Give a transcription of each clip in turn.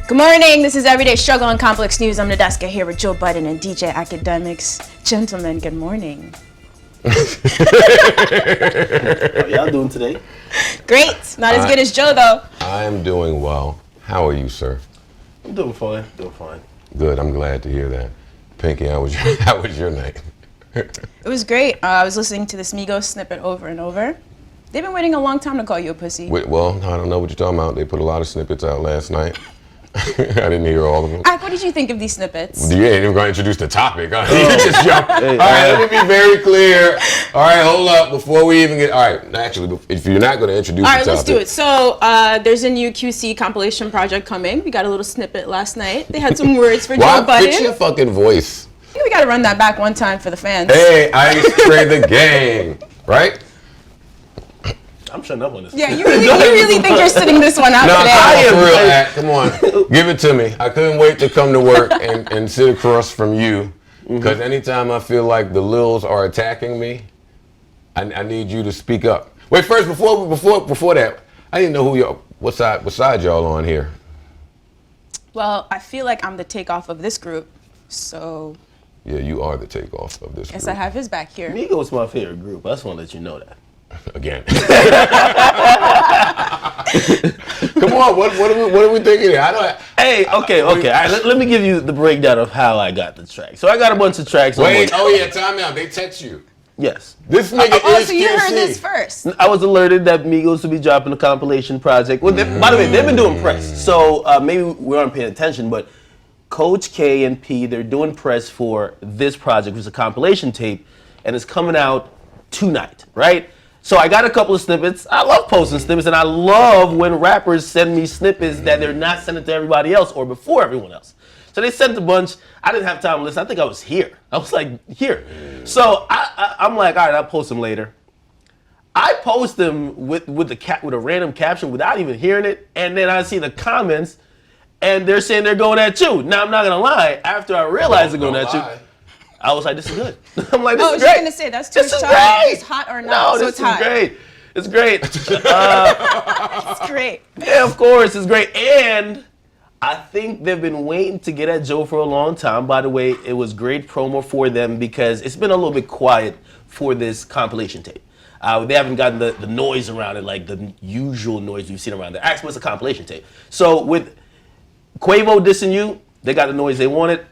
Good morning, this is Everyday Struggle and Complex News. I'm Nadeska here with Joe Budden and DJ Academics. Gentlemen, good morning. How y'all doing today? Great. Not as good as Joe, though. I'm doing well. How are you, sir? I'm doing fine. Good. I'm glad to hear that. Pinky, how was your night? It was great. I was listening to this Migos snippet over and over. They've been waiting a long time to call you a pussy. Well, I don't know what you're talking about. They put a lot of snippets out last night. I didn't hear all of them. What did you think of these snippets? You ain't even going to introduce the topic. Huh? You just jump. All right, let me be very clear. All right, hold up before we even get. All right, actually, if you're not going to introduce the topic. All right, let's do it. So there's a new QC compilation project coming. We got a little snippet last night. They had some words for Joe Budden. Fix your fucking voice. I think we got to run that back one time for the fans. Hey, Ice Trade the gang, right? I'm shutting up on this. Yeah, you really think you're sitting this one out today? I am for real. Come on, give it to me. I couldn't wait to come to work and sit across from you, because anytime I feel like the Lils are attacking me, I need you to speak up. Wait, first before that, I didn't know what side y'all on here. Well, I feel like I'm the takeoff of this group, so. Yeah, you are the takeoff of this group. Guess I have his back here. Migos my favorite group. I just want to let you know that. Again. Come on, what are we thinking here? Okay. All right, let me give you the breakdown of how I got the track. So I got a bunch of tracks. Wait, time out. They text you. Yes. This nigga is so you heard this first. I was alerted that Migos would be dropping a compilation project. Well, by the way, they've been doing press, so maybe we aren't paying attention, but Coach K and P, they're doing press for this project, which is a compilation tape, and it's coming out tonight, right? So I got a couple of snippets. I love posting snippets, and I love when rappers send me snippets that they're not sending to everybody else or before everyone else. So they sent a bunch. I didn't have time to listen. I think I was here. I was like, here. So I'm like, all right, I'll post them later. I post them with a random caption without even hearing it, and then I see the comments, and they're saying they're going at you. Now, I'm not going to lie. After I realized they're going at you, I was like, this is good. I'm like, this is great. I was going to say, that's too much time. It's hot or not, no, so this it's hot. Is great. It's great. It's great. Yeah, of course, it's great. And I think they've been waiting to get at Joe for a long time. By the way, it was great promo for them because it's been a little bit quiet for this compilation tape. They haven't gotten the noise around it, like the usual noise we've seen around there. Actually, it's a compilation tape. So with Quavo dissing you, they got the noise they wanted.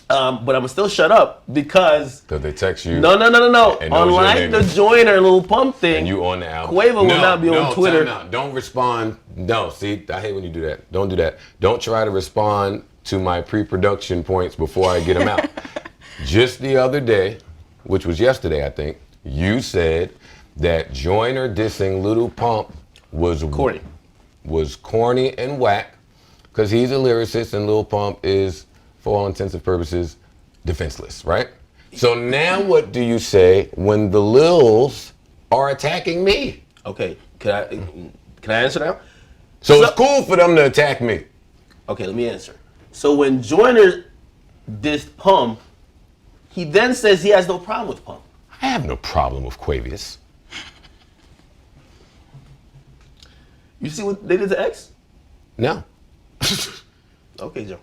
But I'm gonna still shut up because they text you. No. Unlike the Joyner little pump thing, and you on the album. Quavo will not be on Twitter. Don't respond. No, see, I hate when you do that. Don't do that. Don't try to respond to my pre-production points before I get them out. Just the other day, which was yesterday, I think, you said that Joyner dissing Little Pump was corny and whack because he's a lyricist and Lil Pump is, for all intents and purposes, defenseless, right? So now what do you say when the Lils are attacking me? Okay, can I answer now? So it's cool for them to attack me. Okay, let me answer. So when Joyner dissed Pump, he then says he has no problem with Pump. I have no problem with Quavius. You see what they did to X? No. Okay, Joe.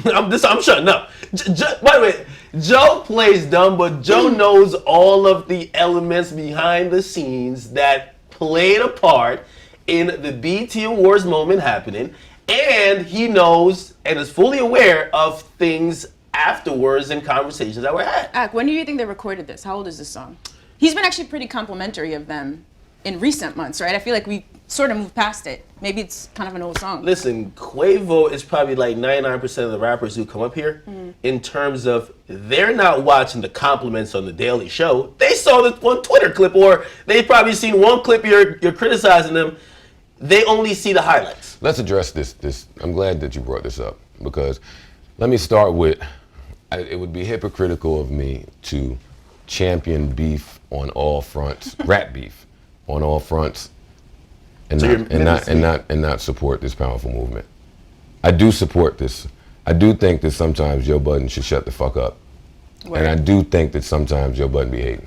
I'm shutting up. By the way, Joe plays dumb, but Joe knows all of the elements behind the scenes that played a part in the BET Awards moment happening, and he knows and is fully aware of things afterwards and conversations that were had. When do you think they recorded this? How old is this song? He's been actually pretty complimentary of them in recent months, right? I feel like we sort of moved past it. Maybe it's kind of an old song. Listen, Quavo is probably like 99% of the rappers who come up here in terms of they're not watching the compliments on The Daily Show. They saw this one Twitter clip, or they've probably seen one clip you're criticizing them. They only see the highlights. Let's address this. I'm glad that you brought this up because let me start with, it would be hypocritical of me to champion beef on all fronts, rap beef on all fronts, and not support this powerful movement. I do support this. I do think that sometimes Joe Budden should shut the fuck up. Word. And I do think that sometimes Joe Budden be hating.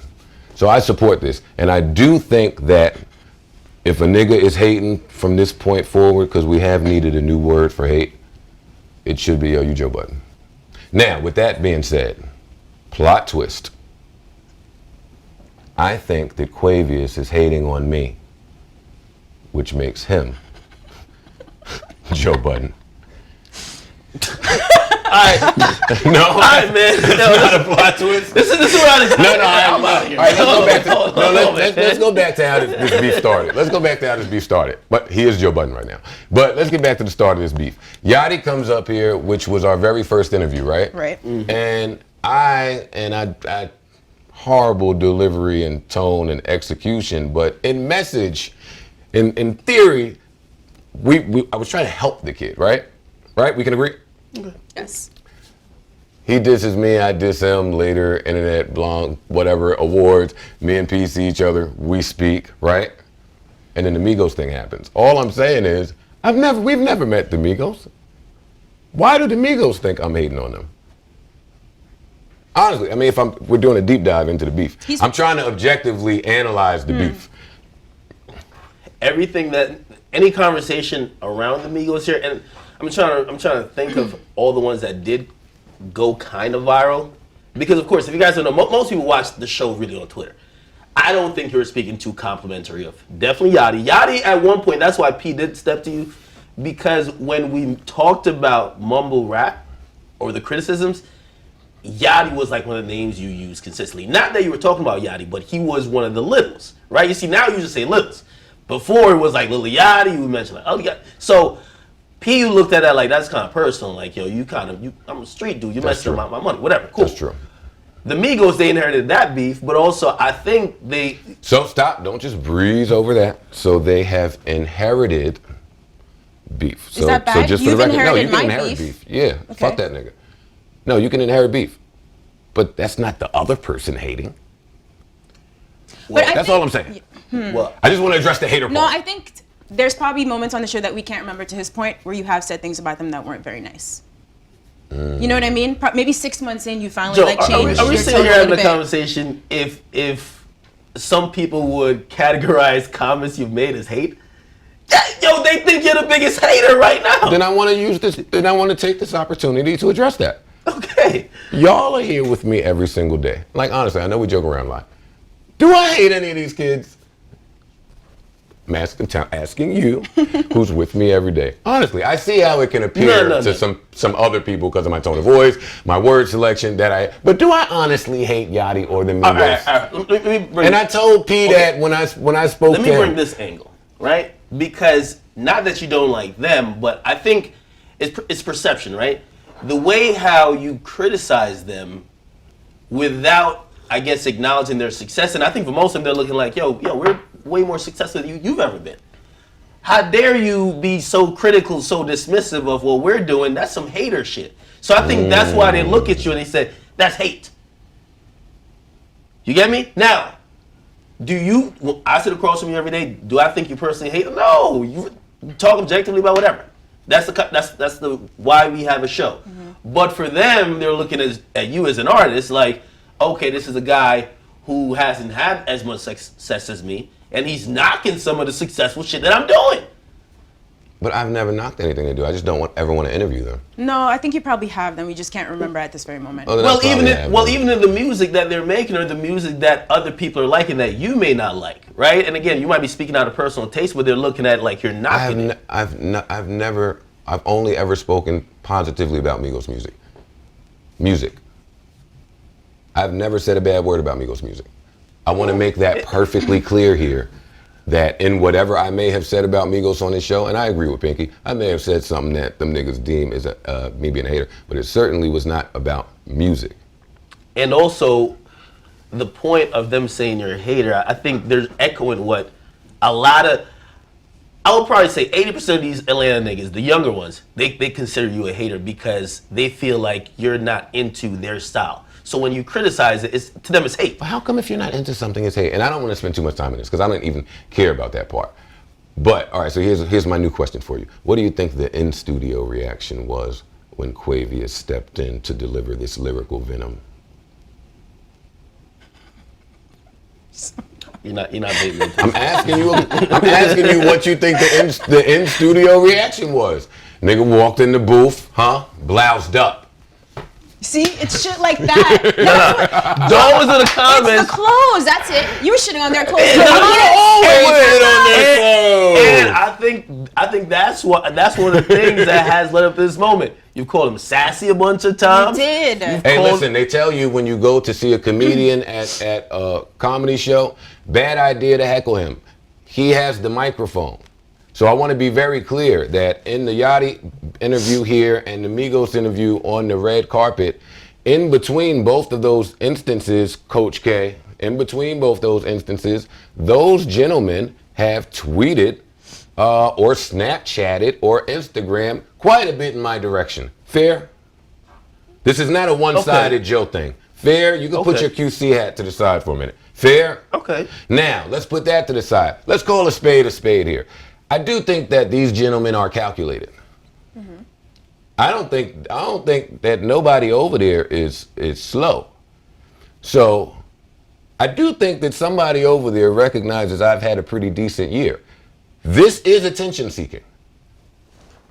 So I support this. And I do think that if a nigga is hating from this point forward, because we have needed a new word for hate, it should be Yo, You Joe Budden. Now, with that being said, plot twist. I think that Quavious is hating on me, which makes him Joe Budden. Alright. No, Alright, man. That's not a plot twist. This is what I was. No, I'm out here. All right, let's go back to how this beef started. Let's go back to how this beef started. But he is Joe Budden right now. But let's get back to the start of this beef. Yachty comes up here, which was our very first interview, right? Right. Mm-hmm. And I horrible delivery and tone and execution, but in message, in theory, I was trying to help the kid, right? Right? We can agree? Okay. Yes. He disses me, I diss him. Later, internet, blog, whatever, awards. Me and P see each other, we speak, right? And then the Migos thing happens. All I'm saying is, we've never met the Migos. Why do the Migos think I'm hating on them? Honestly, I mean, we're doing a deep dive into the beef. I'm trying to objectively analyze the beef. Any conversation around the Migos here, and I'm trying to think of all the ones that did go kind of viral, because of course, if you guys don't know, most people watch the show really on Twitter. I don't think you're speaking too complimentary of definitely Yachty. Yachty at one point, that's why P did step to you, because when we talked about mumble rap or the criticisms, Yachty was like one of the names you used consistently. Not that you were talking about Yachty, but he was one of the littles, right? You see, now you just say littles. Before it was like Lil Yachty, you mentioned like, oh, yeah. So P, you looked at that like that's kind of personal. Like, yo, I'm a street dude. You messing with my money, whatever. Cool. That's true. The Migos, they inherited that beef, but also I think they. So stop! Don't just breeze over that. So they have inherited beef. Is that bad? So just for You've the record, no, inherited you can my inherit beef? Yeah, Okay. fuck that nigga. No, you can inherit beef, but that's not the other person hating. But I That's think- all I'm saying. Well, I just want to address the hater part. No, I think there's probably moments on the show that we can't remember, to his point, where you have said things about them that weren't very nice. You know what I mean? Maybe 6 months in, you finally Joe, changed are we your sitting tone here a having little a bit. conversation if some people would categorize comments you've made as hate? Yeah, yo, they think you're the biggest hater right now. Then I want to use this. Then I want to take this opportunity to address that. Okay. Y'all are here with me every single day. Like, honestly, I know we joke around a lot. Do I hate any of these kids? I'm asking you, who's with me every day. Honestly, I see how it can appear to some other people because of my tone of voice, my word selection, but do I honestly hate Yachty or the Migos? All right. Let me bring And I told P that when I spoke to him. Let me bring this angle, right? Because not that you don't like them, but I think it's perception, right? The way how you criticize them without, I guess, acknowledging their success, and I think for most of them, they're looking like, yo, we're way more successful than you've ever been. How dare you be so critical, so dismissive of what we're doing? That's some hater shit. So I think that's why they look at you and they say, that's hate. You get me? Now, I sit across from you every day, do I think you personally hate them? No, you talk objectively about whatever. That's the why we have a show. Mm-hmm. But for them, they're looking at you as an artist like, okay, this is a guy who hasn't had as much success as me, and he's knocking some of the successful shit that I'm doing. But I've never knocked anything they do. I just don't ever want to interview them. No, I think you probably have them. We just can't remember at this very moment. Oh, Well, even in the music that they're making or the music that other people are liking that you may not like, right? And again, you might be speaking out of personal taste, but they're looking at like you're knocking it. I've only ever spoken positively about Migos music. I've never said a bad word about Migos music. I want to make that perfectly clear here, that in whatever I may have said about Migos on this show, and I agree with Pinky, I may have said something that them niggas deem is me being a hater, but it certainly was not about music. And also, the point of them saying you're a hater, I think there's echoing what a lot of, I would probably say 80% of these Atlanta niggas, the younger ones, they consider you a hater because they feel like you're not into their style. So when you criticize it, to them it's hate. But how come if you're not into something, it's hate? And I don't want to spend too much time on this because I don't even care about that part. But, all right, so here's my new question for you. What do you think the in-studio reaction was when Quavious stepped in to deliver this lyrical venom? You're not baiting me. I'm asking you what you think the in-studio reaction was. Nigga walked in the booth, bloused up. See, it's shit like that. Those are the comments. It's the clothes. That's it. You were shitting on their clothes. And I think that's one of the things that has led up to this moment. You called him sassy a bunch of times. You did. Hey, listen, they tell you when you go to see a comedian at a comedy show, bad idea to heckle him. He has the microphone. So I want to be very clear that in the Yachty interview here and the Migos interview on the red carpet, in between both of those instances, Coach K, in between both those instances, those gentlemen have tweeted or Snapchatted or Instagram quite a bit in my direction. Fair? This is not a one-sided Joe thing. Fair? You can put your QC hat to the side for a minute. Fair? Okay. Now, let's put that to the side. Let's call a spade here. I do think that these gentlemen are calculated. Mm-hmm. I don't think that nobody over there is slow. So I do think that somebody over there recognizes I've had a pretty decent year. This is attention seeking.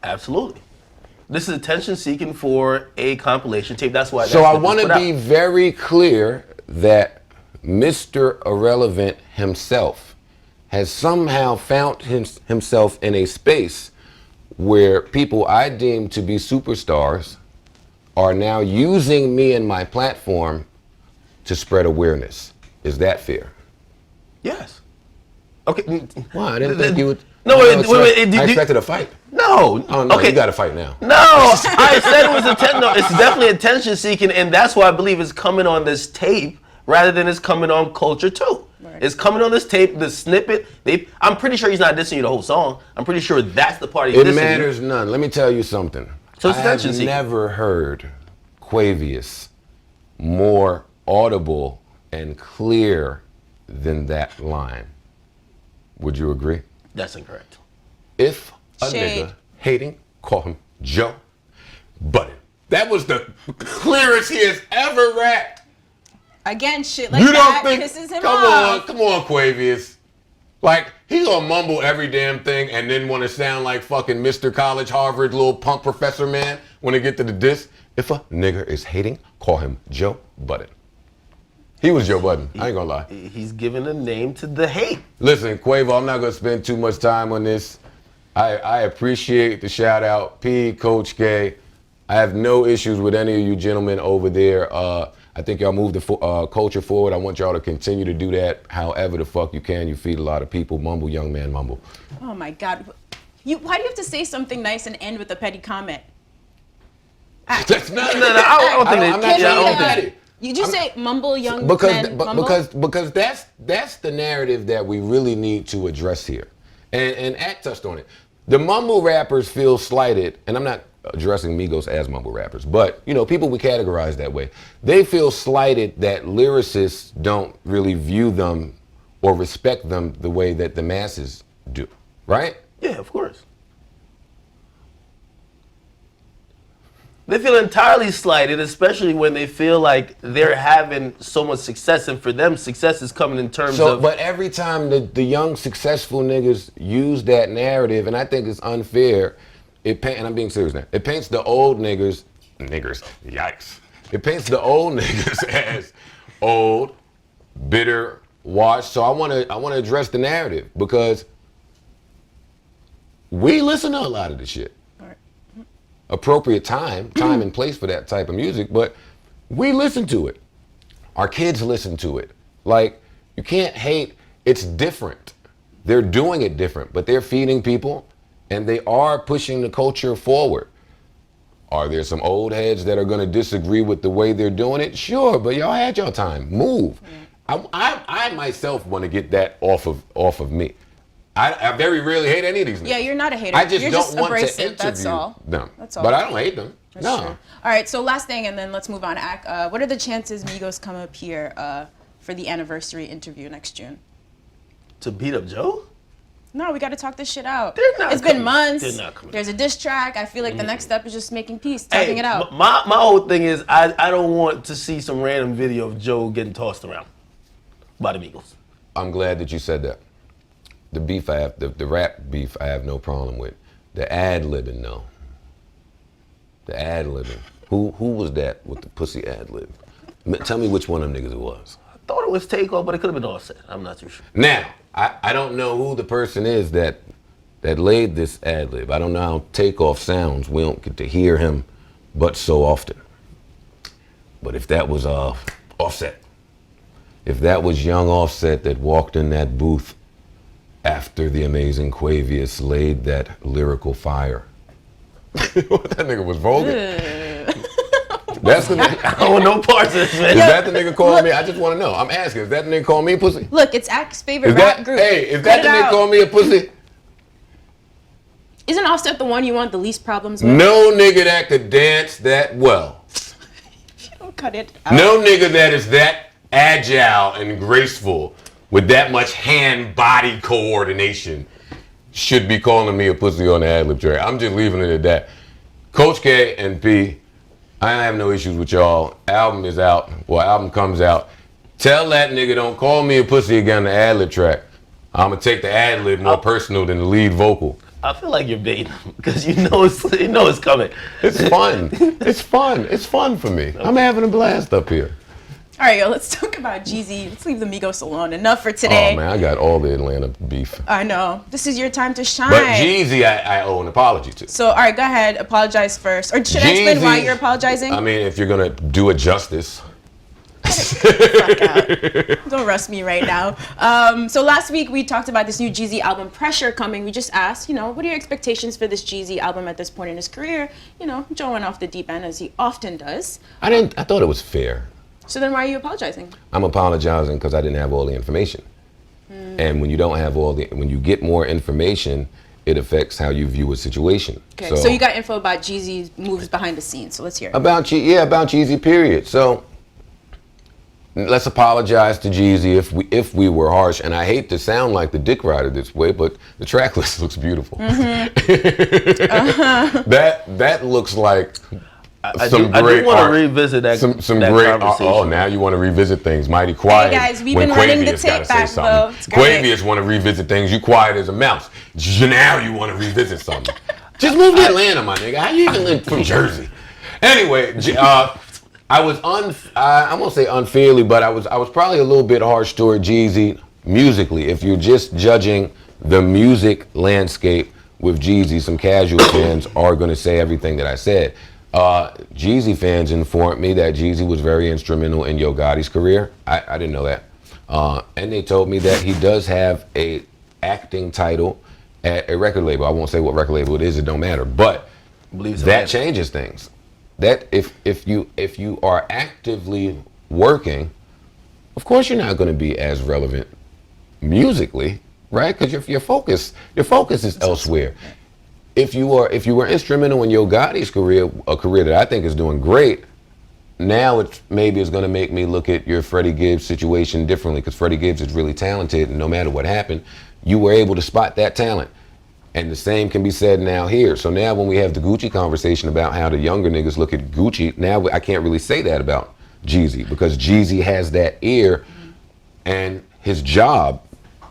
Absolutely. This is attention seeking for a compilation tape. That's why. So I want to be very clear that Mr. Irrelevant himself has somehow found himself in a space where people I deem to be superstars are now using me and my platform to spread awareness. Is that fair? Yes. Okay. Why? I didn't think you would. No, wait. I expected a fight. No. Oh, no, okay. You got to fight now. No, I said it was no, it's definitely attention seeking, and that's why I believe it's coming on this tape rather than it's coming on Culture 2. Right. It's coming on this tape, the snippet. I'm pretty sure he's not dissing you the whole song. I'm pretty sure that's the part he's dissing you. It matters none. Let me tell you something. So it's I have never heard Quavious more audible and clear than that line. Would you agree? That's incorrect. If a nigga hating, call him Joe Budden. That was the clearest he has ever rapped. Again, shit like that pisses him off. Come on, Quavious. Like, he's gonna mumble every damn thing and then want to sound like fucking Mr. College, Harvard, little punk professor man when they get to the diss. If a nigger is hating, call him Joe Budden. He was Joe Budden. I ain't gonna lie. He's giving a name to the hate. Listen, Quavo, I'm not gonna spend too much time on this. I appreciate the shout out. P, Coach K. I have no issues with any of you gentlemen over there. I think y'all moved the culture forward. I want y'all to continue to do that however the fuck you can. You feed a lot of people. Mumble, young man, mumble. Oh my God. Why do you have to say something nice and end with a petty comment? That's not. No, I don't think I'm not trying to be petty. You just say mumble, young man, mumble? Because that's the narrative that we really need to address here. And Act touched on it. The mumble rappers feel slighted, and I'm not addressing Migos as mumble rappers, but people we categorize that way. They feel slighted that lyricists don't really view them or respect them the way that the masses do, right? Yeah, of course. They feel entirely slighted, especially when they feel like they're having so much success, and for them, success is coming in terms of... But every time the young, successful niggas use that narrative, and I think it's unfair, and I'm being serious now, it paints the old niggers, yikes. It paints the old niggas as old, bitter, washed. So I want to address the narrative, because we listen to a lot of this shit. Appropriate time and place for that type of music, but we listen to it. Our kids listen to it. Like, you can't hate, it's different. They're doing it different, but they're feeding people and they are pushing the culture forward. Are there some old heads that are gonna disagree with the way they're doing it? Sure, but y'all had your time, move. Yeah. I myself wanna get that off of me. I very rarely hate any of these niggas. Yeah, you're not a hater. I just you're don't just want abrasive, to interview that's all. them. That's all. But I don't hate them. That's no. True. All right, so last thing, and then let's move on. What are the chances Migos come up here for the anniversary interview next June? To beat up Joe? No, we got to talk this shit out. They're not It's coming. been months. They're not coming. There's a diss track. I feel like the next step is just making peace, talking it out. My whole thing is I don't want to see some random video of Joe getting tossed around by the Migos. I'm glad that you said that. The beef I have, the rap beef I have no problem with. The ad-libbing, no. The ad-libbing. Who was that with the pussy ad-lib? Tell me which one of them niggas it was. I thought it was Takeoff, but it could have been Offset. I'm not too sure. Now, I don't know who the person is that laid this ad-lib. I don't know how Takeoff sounds. We don't get to hear him but so often. But if that was Offset, if that was young Offset that walked in that booth after the amazing Quavius laid that lyrical fire. That nigga was vulgar. That's the nigga. I don't know parts of this, man. Is that the nigga calling me? I just want to know. I'm asking. Is that the nigga calling me a pussy? Look, it's Act's favorite rap group. Hey, is that the nigga calling me a pussy? Isn't Offset the one you want the least problems with? No nigga that could dance that well. Don't cut it out. No nigga that is that agile and graceful with that much hand-body coordination should be calling me a pussy on the ad-lib track. I'm just leaving it at that. Coach K and P, I have no issues with y'all. Album is out. Well, album comes out. Tell that nigga don't call me a pussy again on the ad-lib track. I'm gonna take the ad-lib more personal than the lead vocal. I feel like you're baiting him because you know it's coming. It's fun. It's fun. It's fun for me. I'm having a blast up here. All right, yo, let's talk about Jeezy. Let's leave the Migos alone. Enough for today. Oh, man, I got all the Atlanta beef. I know. This is your time to shine. But Jeezy, I owe an apology to. So, all right, go ahead. Apologize first. Or should I explain why you're apologizing? I mean, if you're going to do it justice. Fuck out. Don't rust me right now. So last week we talked about this new Jeezy album, Pressure, coming. We just asked, what are your expectations for this Jeezy album at this point in his career? Joe went off the deep end as he often does. I thought it was fair. So then why are you apologizing? I'm apologizing because I didn't have all the information. And when you don't have when you get more information, it affects how you view a situation. Okay, so you got info about Jeezy's moves behind the scenes, so let's hear it. About Jeezy, period. So let's apologize to Jeezy if we were harsh. And I hate to sound like the dick rider this way, but the track list looks beautiful. That looks like I do want to revisit that. Some that great. conversation. Oh, now you want to revisit things. Mighty quiet. Hey guys, we've been running the tape back though. Quavius want to revisit things. You quiet as a mouse. Now you want to revisit something. Just move to Atlanta, my nigga. How you even live from Jersey? Anyway, I won't say unfairly, but I was probably a little bit harsh toward Jeezy musically. If you're just judging the music landscape with Jeezy, some casual fans are going to say everything that I said. Jeezy fans informed me that Jeezy was very instrumental in Yo Gotti's career. I didn't know that. And they told me that he does have a acting title at a record label. I won't say what record label it is, it don't matter. But that changes things. That if you are actively working, of course you're not going to be as relevant musically, right? Because your focus is elsewhere. If you were instrumental in Yo Gotti's career, a career that I think is doing great, now it maybe is going to make me look at your Freddie Gibbs situation differently, because Freddie Gibbs is really talented, and no matter what happened, you were able to spot that talent. And the same can be said now here. So now when we have the Gucci conversation about how the younger niggas look at Gucci, now I can't really say that about Jeezy, because Jeezy has that ear, and his job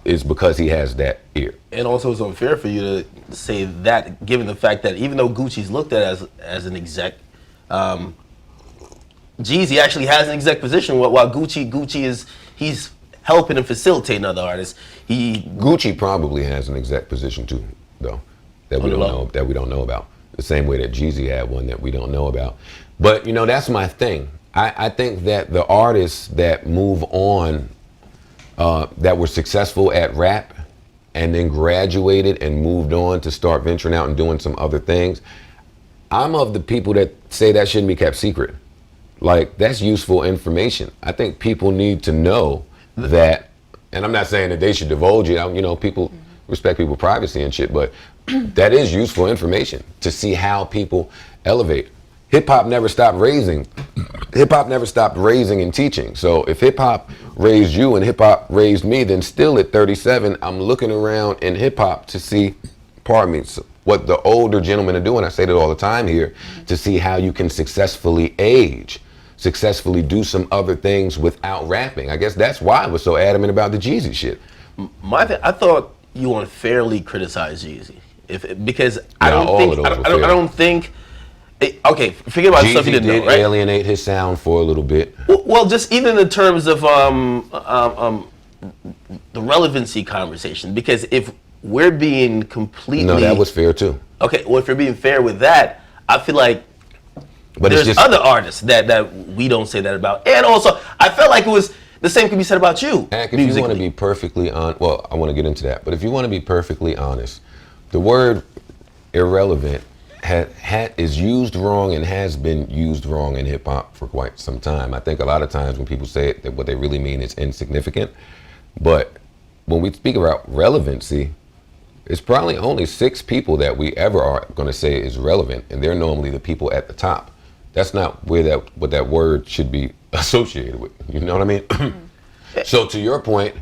is because he has that ear. And also it's unfair for you to say that, given the fact that even though Gucci's looked at as an exec, Jeezy actually has an exec position, while Gucci he's helping and facilitating other artists. Gucci probably has an exec position too, though, that we don't know about. The same way that Jeezy had one that we don't know about. But that's my thing. I think that the artists that move on, that were successful at rap and then graduated and moved on to start venturing out and doing some other things, I'm of the people that say that shouldn't be kept secret. Like, that's useful information. I think people need to know that, and I'm not saying that they should divulge it. People respect people's privacy and shit, but that is useful information to see how people elevate. Hip-hop never stopped raising. Hip-hop never stopped raising and teaching. So if hip-hop raised you and hip-hop raised me, then still at 37, I'm looking around in hip-hop to see, what the older gentlemen are doing. I say that all the time here, to see how you can successfully age, successfully do some other things without rapping. I guess that's why I was so adamant about the Jeezy shit. I thought you unfairly criticized Jeezy, because I don't think Okay, forget about stuff you didn't know, right? Alienate his sound for a little bit. Well, just even in terms of the relevancy conversation, because if we're being completely... No, that was fair too. Okay, well, if you're being fair with that, I feel like But there's it's just, other artists that we don't say that about. And also, I felt like it was the same could be said about you. Ak, if you want to be perfectly honest, well, I want to get into that, but if you want to be perfectly honest, the word irrelevant is used wrong and has been used wrong in hip hop for quite some time. I think a lot of times when people say it, that what they really mean is insignificant. But when we speak about relevancy, it's probably only 6 people that we ever are going to say is relevant, and they're normally the people at the top. That's not what that word should be associated with. You know what I mean? So to your point,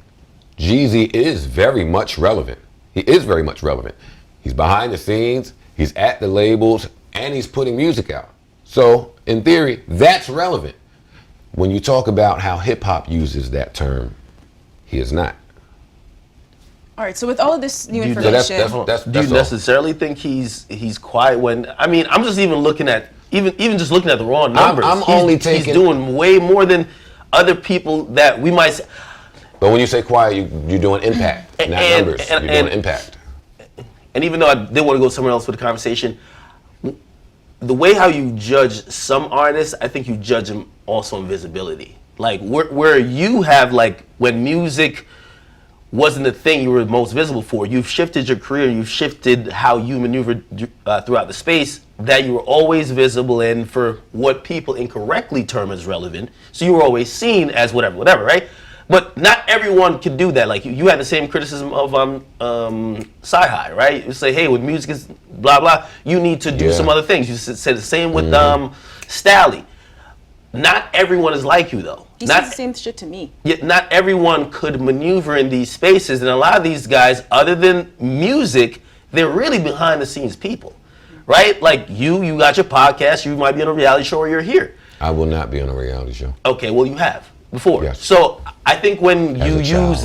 Jeezy is very much relevant. He is very much relevant. He's behind the scenes, he's at the labels, and he's putting music out. So in theory, that's relevant. When you talk about how hip hop uses that term, he is not. All right, so with all of this new So information, Do you necessarily think he's quiet when? I mean, I'm just even looking at even just looking at the raw numbers. He's doing way more than other people that we might say. But when you say quiet, you're doing impact, not numbers. You're doing impact. And even though I did want to go somewhere else with the conversation, the way how you judge some artists, I think you judge them also on visibility. Like where you have, like, when music wasn't the thing you were most visible for, you've shifted your career, you've shifted how you maneuvered throughout the space that you were always visible in for what people incorrectly term as relevant. So you were always seen as whatever, right? But not everyone could do that. Like you had the same criticism of Slyke, right? You say, hey, when music is blah blah, you need to do some other things. You said the same with Stally. Not everyone is like you though. he says the same shit to me. Yet not everyone could maneuver in these spaces, and a lot of these guys, other than music, they're really behind the scenes people, right? Like you got your podcast, you might be on a reality show, or you're here. I will not be on a reality show. Okay, well you have before. Yes. So I think when you use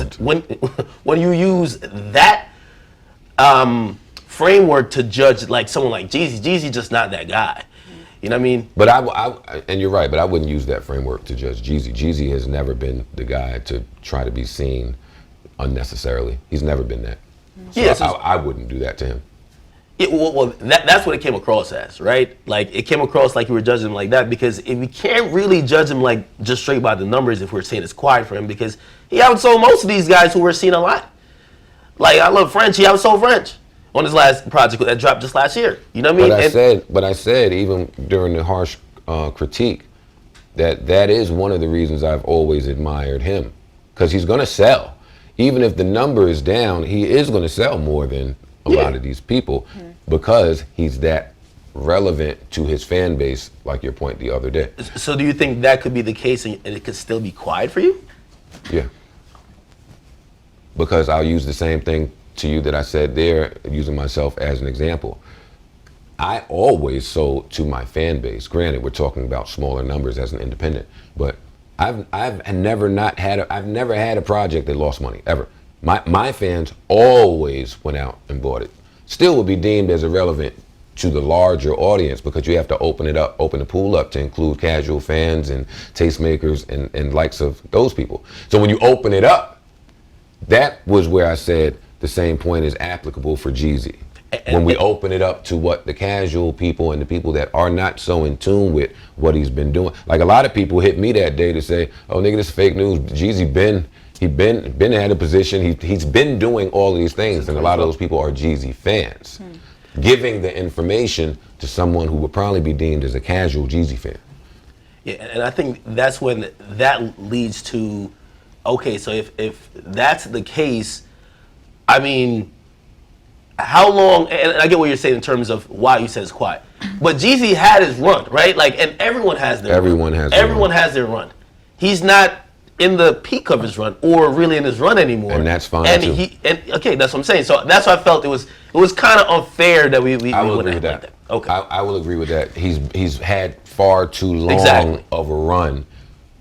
that framework to judge like someone like Jeezy just not that guy. You know what I mean? But I and you're right, but I wouldn't use that framework to judge Jeezy. Jeezy has never been the guy to try to be seen unnecessarily. He's never been that. So Yes, I wouldn't do that to him. That's what it came across as, right? Like it came across like you were judging him like that, because if we can't really judge him like just straight by the numbers if we're saying it's quiet for him, because he outsold most of these guys who we're seeing a lot. Like I love French, he outsold French on his last project that dropped just last year. You know what I mean? But I said even during the harsh critique that is one of the reasons I've always admired him, because he's going to sell. Even if the number is down, he is going to sell more than a lot of these people because he's that relevant to his fan base, like your point the other day. So do you think that could be the case and it could still be quiet for you? Yeah. Because I'll use the same thing to you that I said there, using myself as an example. I always sold to my fan base. Granted, we're talking about smaller numbers as an independent, but I've never had a project that lost money ever. My fans always went out and bought it. Still would be deemed as irrelevant to the larger audience because you have to open the pool up to include casual fans and tastemakers and likes of those people. So when you open it up, that was where I said the same point is applicable for Jeezy. When we open it up to what the casual people and the people that are not so in tune with what he's been doing. Like a lot of people hit me that day to say, oh nigga, this is fake news. Jeezy been at a position, he's been doing all of these things, and a lot of those people are Jeezy fans. Giving the information to someone who would probably be deemed as a casual Jeezy fan. Yeah, and I think that's when that leads to, okay, so if that's the case, I mean, how long, and I get what you're saying in terms of why you said it's quiet, but Jeezy had his run, right? Like, and everyone has their run. Everyone has their run. He's not in the peak of his run or really in his run anymore. And that's fine too. Okay, that's what I'm saying. So that's why I felt it was kind of unfair that we I will agree with that. like that. Okay. I will agree with that. He's had far too long of a run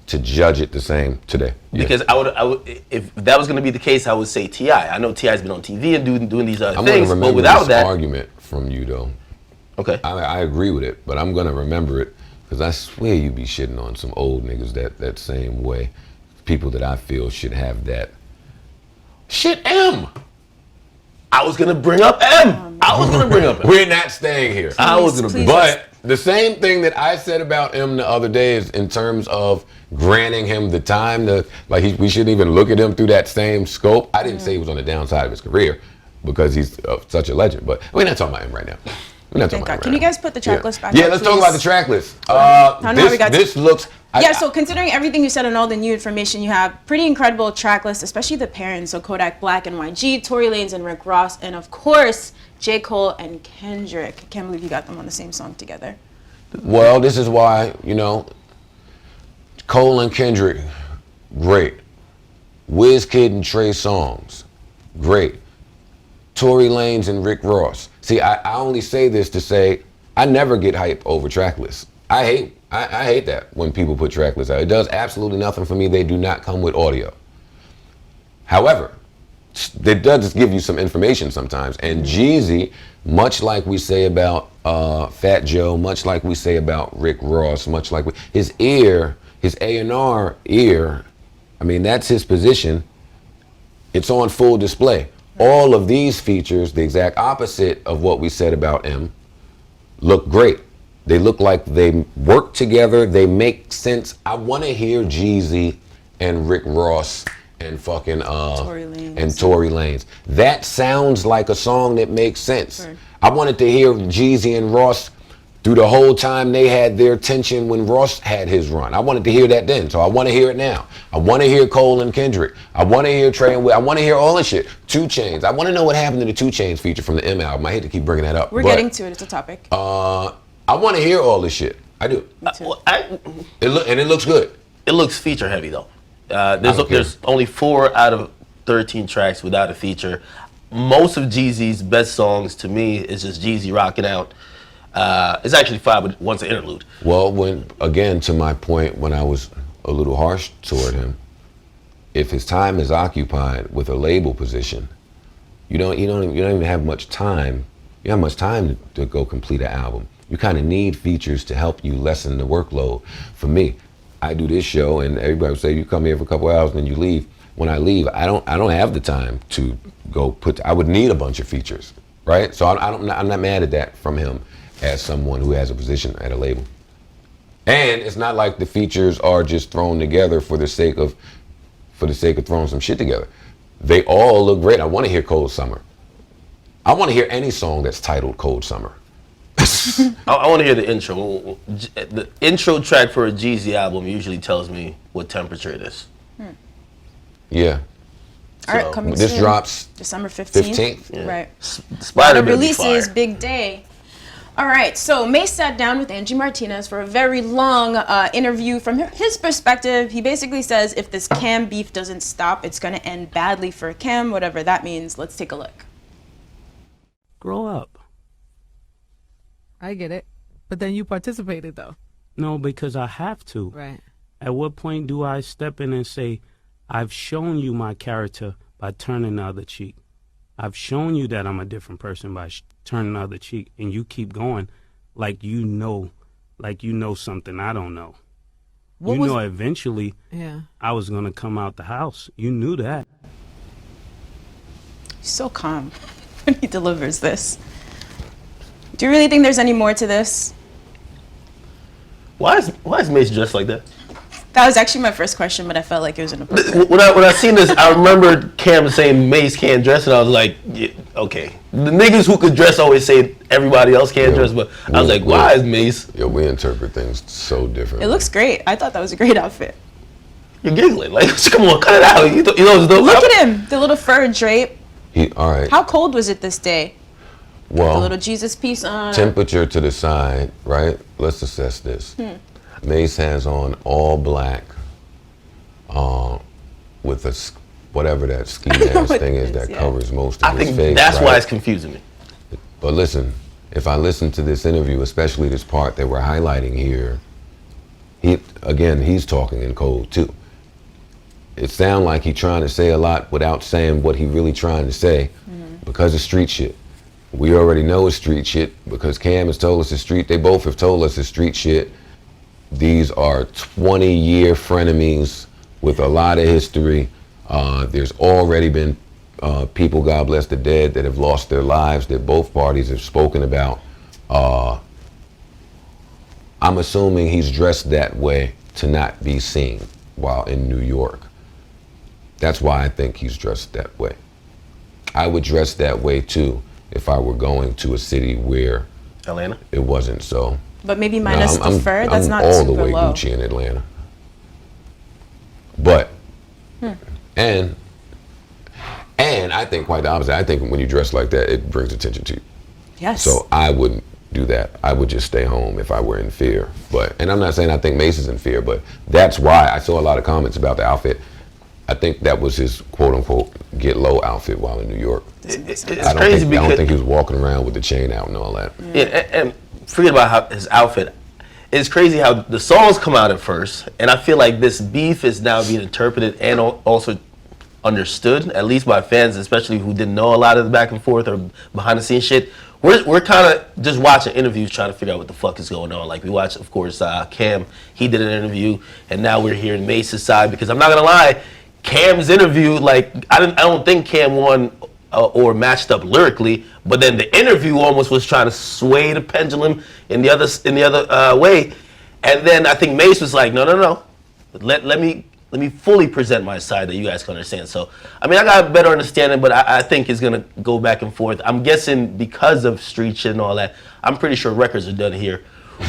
to judge it the same today. Because I would, if that was going to be the case, I would say T.I. I know T.I.'s been on TV and doing these other things, but without that argument from you though. Okay. I agree with it, but I'm gonna remember it because I swear you be shitting on some old niggas that same way. People that I feel should have that. Shit, M. I was gonna bring up M. We're not staying here. I was gonna, but the same thing that I said about M the other day is in terms of granting him the time to, like, we shouldn't even look at him through that same scope. I didn't say he was on the downside of his career because he's such a legend, but we're not talking about him right now. We're not talking about him right Can you guys put the track list back Yeah, up, let's please? talk about the track list. This looks... So considering everything you said and all the new information you have, pretty incredible track list, especially the pairings. So Kodak Black and YG, Tory Lanez and Rick Ross, and of course, J. Cole and Kendrick. I can't believe you got them on the same song together. Well, this is why, Cole and Kendrick, great. Wizkid and Trey Songz, great. Tory Lanez and Rick Ross. See, I only say this to say I never get hype over track lists. I hate that when people put track lists out. It does absolutely nothing for me. They do not come with audio. However, it does give you some information sometimes. And Jeezy, much like we say about Fat Joe, much like we say about Rick Ross, much like his ear, his A&R ear, I mean, that's his position. It's on full display. All of these features, the exact opposite of what we said about M, look great. They look like they work together. They make sense. I want to hear Jeezy and Rick Ross and fucking Tory Lanez. That sounds like a song that makes sense. Right. I wanted to hear Jeezy and Ross through the whole time they had their tension when Ross had his run. I wanted to hear that then, so I want to hear it now. I want to hear Cole and Kendrick. I want to hear Trey and Will. I want to hear all this shit. 2 Chainz. I want to know what happened to the 2 Chainz feature from the M album. I hate to keep bringing that up. We're getting to it. It's a topic. I want to hear all this shit. I do. It looks good. It looks feature heavy though. There's only 4 out of 13 tracks without a feature. Most of Jeezy's best songs to me is just Jeezy rocking out. It's actually 5 with once an interlude. Well, to my point, when I was a little harsh toward him, if his time is occupied with a label position, you don't even have much time. You don't have much time to go complete an album. You kind of need features to help you lessen the workload. For me, I do this show, and everybody would say you come here for a couple hours and then you leave. When I leave, I don't have the time to go I would need a bunch of features, right? So I'm not mad at that from him as someone who has a position at a label. And it's not like the features are just thrown together for the sake of throwing some shit together. They all look great. I want to hear Cold Summer. I want to hear any song that's titled Cold Summer. I want to hear the intro. The intro track for a Jeezy album usually tells me what temperature it is. Yeah. All right, coming this soon. drops December 15th. Yeah. Right. Spider the release is big day. All right, so Mase sat down with Angie Martinez for a very long interview. From his perspective, he basically says if this Cam beef doesn't stop, it's going to end badly for Cam, whatever that means. Let's take a look. Grow up. I get it. But then you participated, though. No, because I have to. Right. At what point do I step in and say, I've shown you my character by turning the other cheek? I've shown you that I'm a different person by turning the other cheek, and you keep going like you know something I don't know. Eventually I was going to come out the house. You knew that. He's so calm when he delivers this. Do you really think there's any more to this? Why is Mase dressed like that? That was actually my first question, but I felt like it was inappropriate. When I seen this, I remember Cam saying Mase can't dress, and I was like, yeah, okay. The niggas who could dress always say everybody else can't dress, but I was like, why is Mase? Yo, we interpret things so different. It looks great. I thought that was a great outfit. You're giggling. Like, come on, cut it out. You know, look at him. The little fur drape. All right. How cold was it this day? Well, the little Jesus piece on. Temperature to the side, right? Let's assess this. Mase has on all black with whatever that ski mask thing is that covers most of his face. I think that's why it's confusing me. But listen, if I listen to this interview, especially this part that we're highlighting here, he's talking in code too. It sounds like he's trying to say a lot without saying what he really trying to say because of street shit. we already know it's street shit because Cam has told us it's street. They both have told us it's street shit. These are 20-year frenemies with a lot of history. There's already been people, God bless the dead, that have lost their lives that both parties have spoken about. I'm assuming he's dressed that way to not be seen while in New York. That's why I think he's dressed that way. I would dress that way too if I were going to a city where Atlanta? It wasn't so. But maybe minus the fur, that's I'm not all super the way low. Gucci in Atlanta. But, and I think quite the opposite. I think when you dress like that, it brings attention to you. Yes. So I wouldn't do that. I would just stay home if I were in fear. And I'm not saying I think Mase is in fear, but that's why I saw a lot of comments about the outfit. I think that was his quote unquote get low outfit while in New York. It's I crazy because don't think he was walking around with the chain out and all that. Yeah, and forget about his outfit. It's crazy how the songs come out at first, and I feel like this beef is now being interpreted and also understood, at least by fans, especially who didn't know a lot of the back and forth or behind the scenes shit. We're kind of just watching interviews trying to figure out what the fuck is going on. Like we watched, of course, Cam, he did an interview, and now we're hearing Mase's side, because I'm not gonna lie, Cam's interview, like I don't think Cam won or matched up lyrically, but then the interview almost was trying to sway the pendulum in the other way, and then I think Mase was like, no, let me fully present my side that you guys can understand. So I mean, I got a better understanding, but I think it's gonna go back and forth. I'm guessing because of street shit and all that, I'm pretty sure records are done here,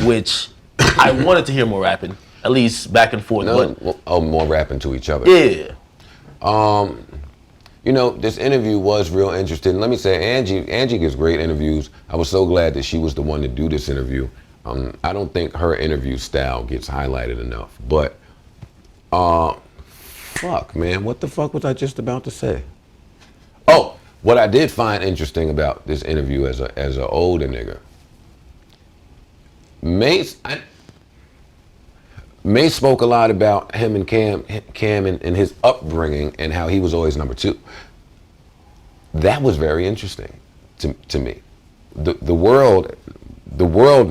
which I wanted to hear more rapping, at least back and forth. More rapping to each other. Yeah. You know, this interview was real interesting. Let me say, Angie gives great interviews. I was so glad that she was the one to do this interview. I don't think her interview style gets highlighted enough. But, fuck, man, what the fuck was I just about to say? Oh, what I did find interesting about this interview as a older nigga, Mase spoke a lot about him and Cam and his upbringing and how he was always number two. That was very interesting to me. The world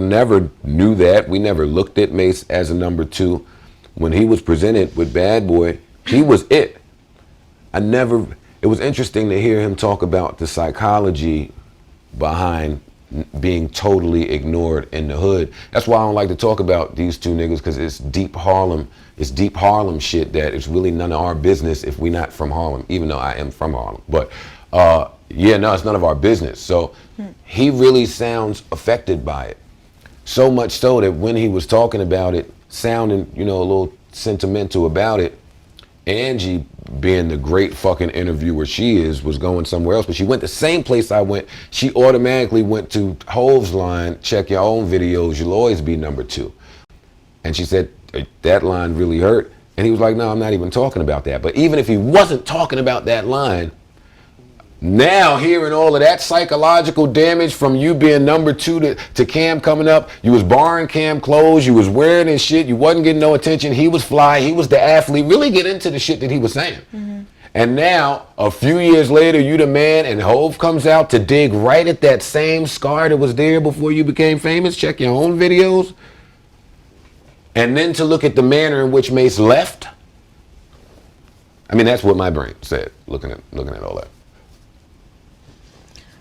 never knew that. We never looked at Mase as a number two. When he was presented with Bad Boy, he was it. It was interesting to hear him talk about the psychology behind being totally ignored in the hood. That's why I don't like to talk about these two niggas, because it's deep Harlem shit that it's really none of our business if we not from Harlem, even though I am from Harlem. But it's none of our business. So he really sounds affected by it. So much so that when he was talking about it, sounding, a little sentimental about it, Angie, being the great fucking interviewer she is, was going somewhere else, but she went the same place I went. She automatically went to Hove's line, check your own videos, you'll always be number two. And she said, that line really hurt. And he was like, no, I'm not even talking about that. But even if he wasn't talking about that line, now hearing all of that psychological damage from you being number two to Cam coming up, you was borrowing Cam clothes, you was wearing his shit, you wasn't getting no attention, he was fly, he was the athlete, really get into the shit that he was saying. And now, a few years later, you the man, and Hove comes out to dig right at that same scar that was there before you became famous, check your own videos, and then to look at the manner in which Mase left. I mean, that's what my brain said, looking at all that.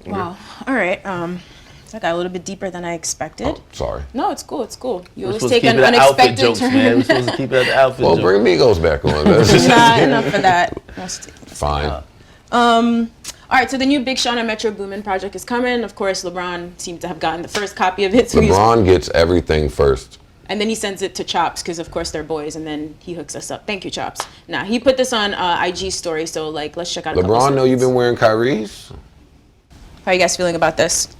Wow. All right. That got a little bit deeper than I expected. Oh, sorry. No, it's cool. It's cool. You We're always supposed to take keep an it at outfit unexpected jokes, turn. man. We're supposed to keep it at the outfit Well, jokes. bring Migos back on. Not enough for that. Fine. All right, so the new Big Sean and Metro Boomin project is coming. Of course, LeBron seemed to have gotten the first copy of it. So LeBron gets everything first. and then he sends it to Chops, because of course they're boys, and then he hooks us up. Thank you, Chops. Now, he put this on IG story, so like, let's check out a couple LeBron, know you've snippets. been wearing Kyrie's? How are you guys feeling about this?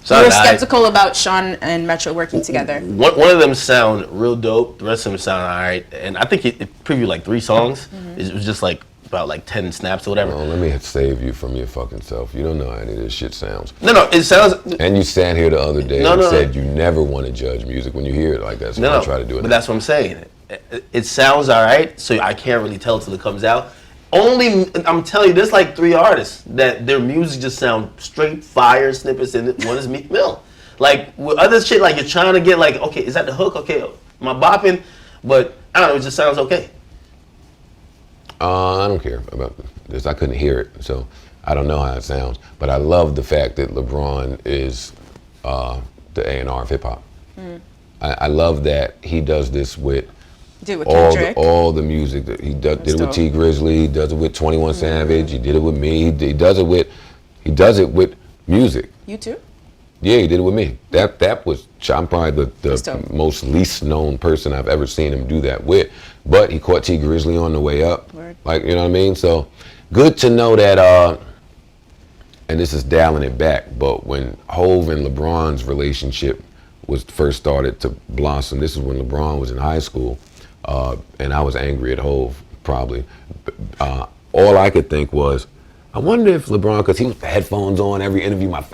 So You were skeptical about Sean and Metro working together. One of them sound real dope. The rest of them sound all right. And I think it previewed like 3 songs. It was just like about like 10 snaps or whatever. Oh, let me save you from your fucking self. You don't know how any of this shit sounds. No, it sounds. And you sat here the other day No, and no, said you never want to judge music when you hear it like that. So No, I try to do it. but that's what I'm saying. It sounds all right, so I can't really tell till it comes out. I'm telling you, there's like 3 artists that their music just sound straight fire snippets, and one is Meek Mill. Like with other shit, like you're trying to get like, okay, is that the hook? Okay, am I bopping? But I don't know, it just sounds okay. I don't care about this. I couldn't hear it, so I don't know how it sounds. But I love the fact that LeBron is the A&R of hip hop. I love that he does this with all the music that he did it with T Grizzly. He does it with 21 Savage. He did it with me. He does it with music. You too? Yeah, he did it with me. That was, I'm probably the most least known person I've ever seen him do that with. But he caught T Grizzly on the way up. Word. Like, you know what I mean? So good to know that, and this is dialing it back, but when Hov and LeBron's relationship was first started to blossom, this is when LeBron was in high school, and I was angry at Hov, probably. All I could think was, I wonder if LeBron, because he was the headphones on every interview, I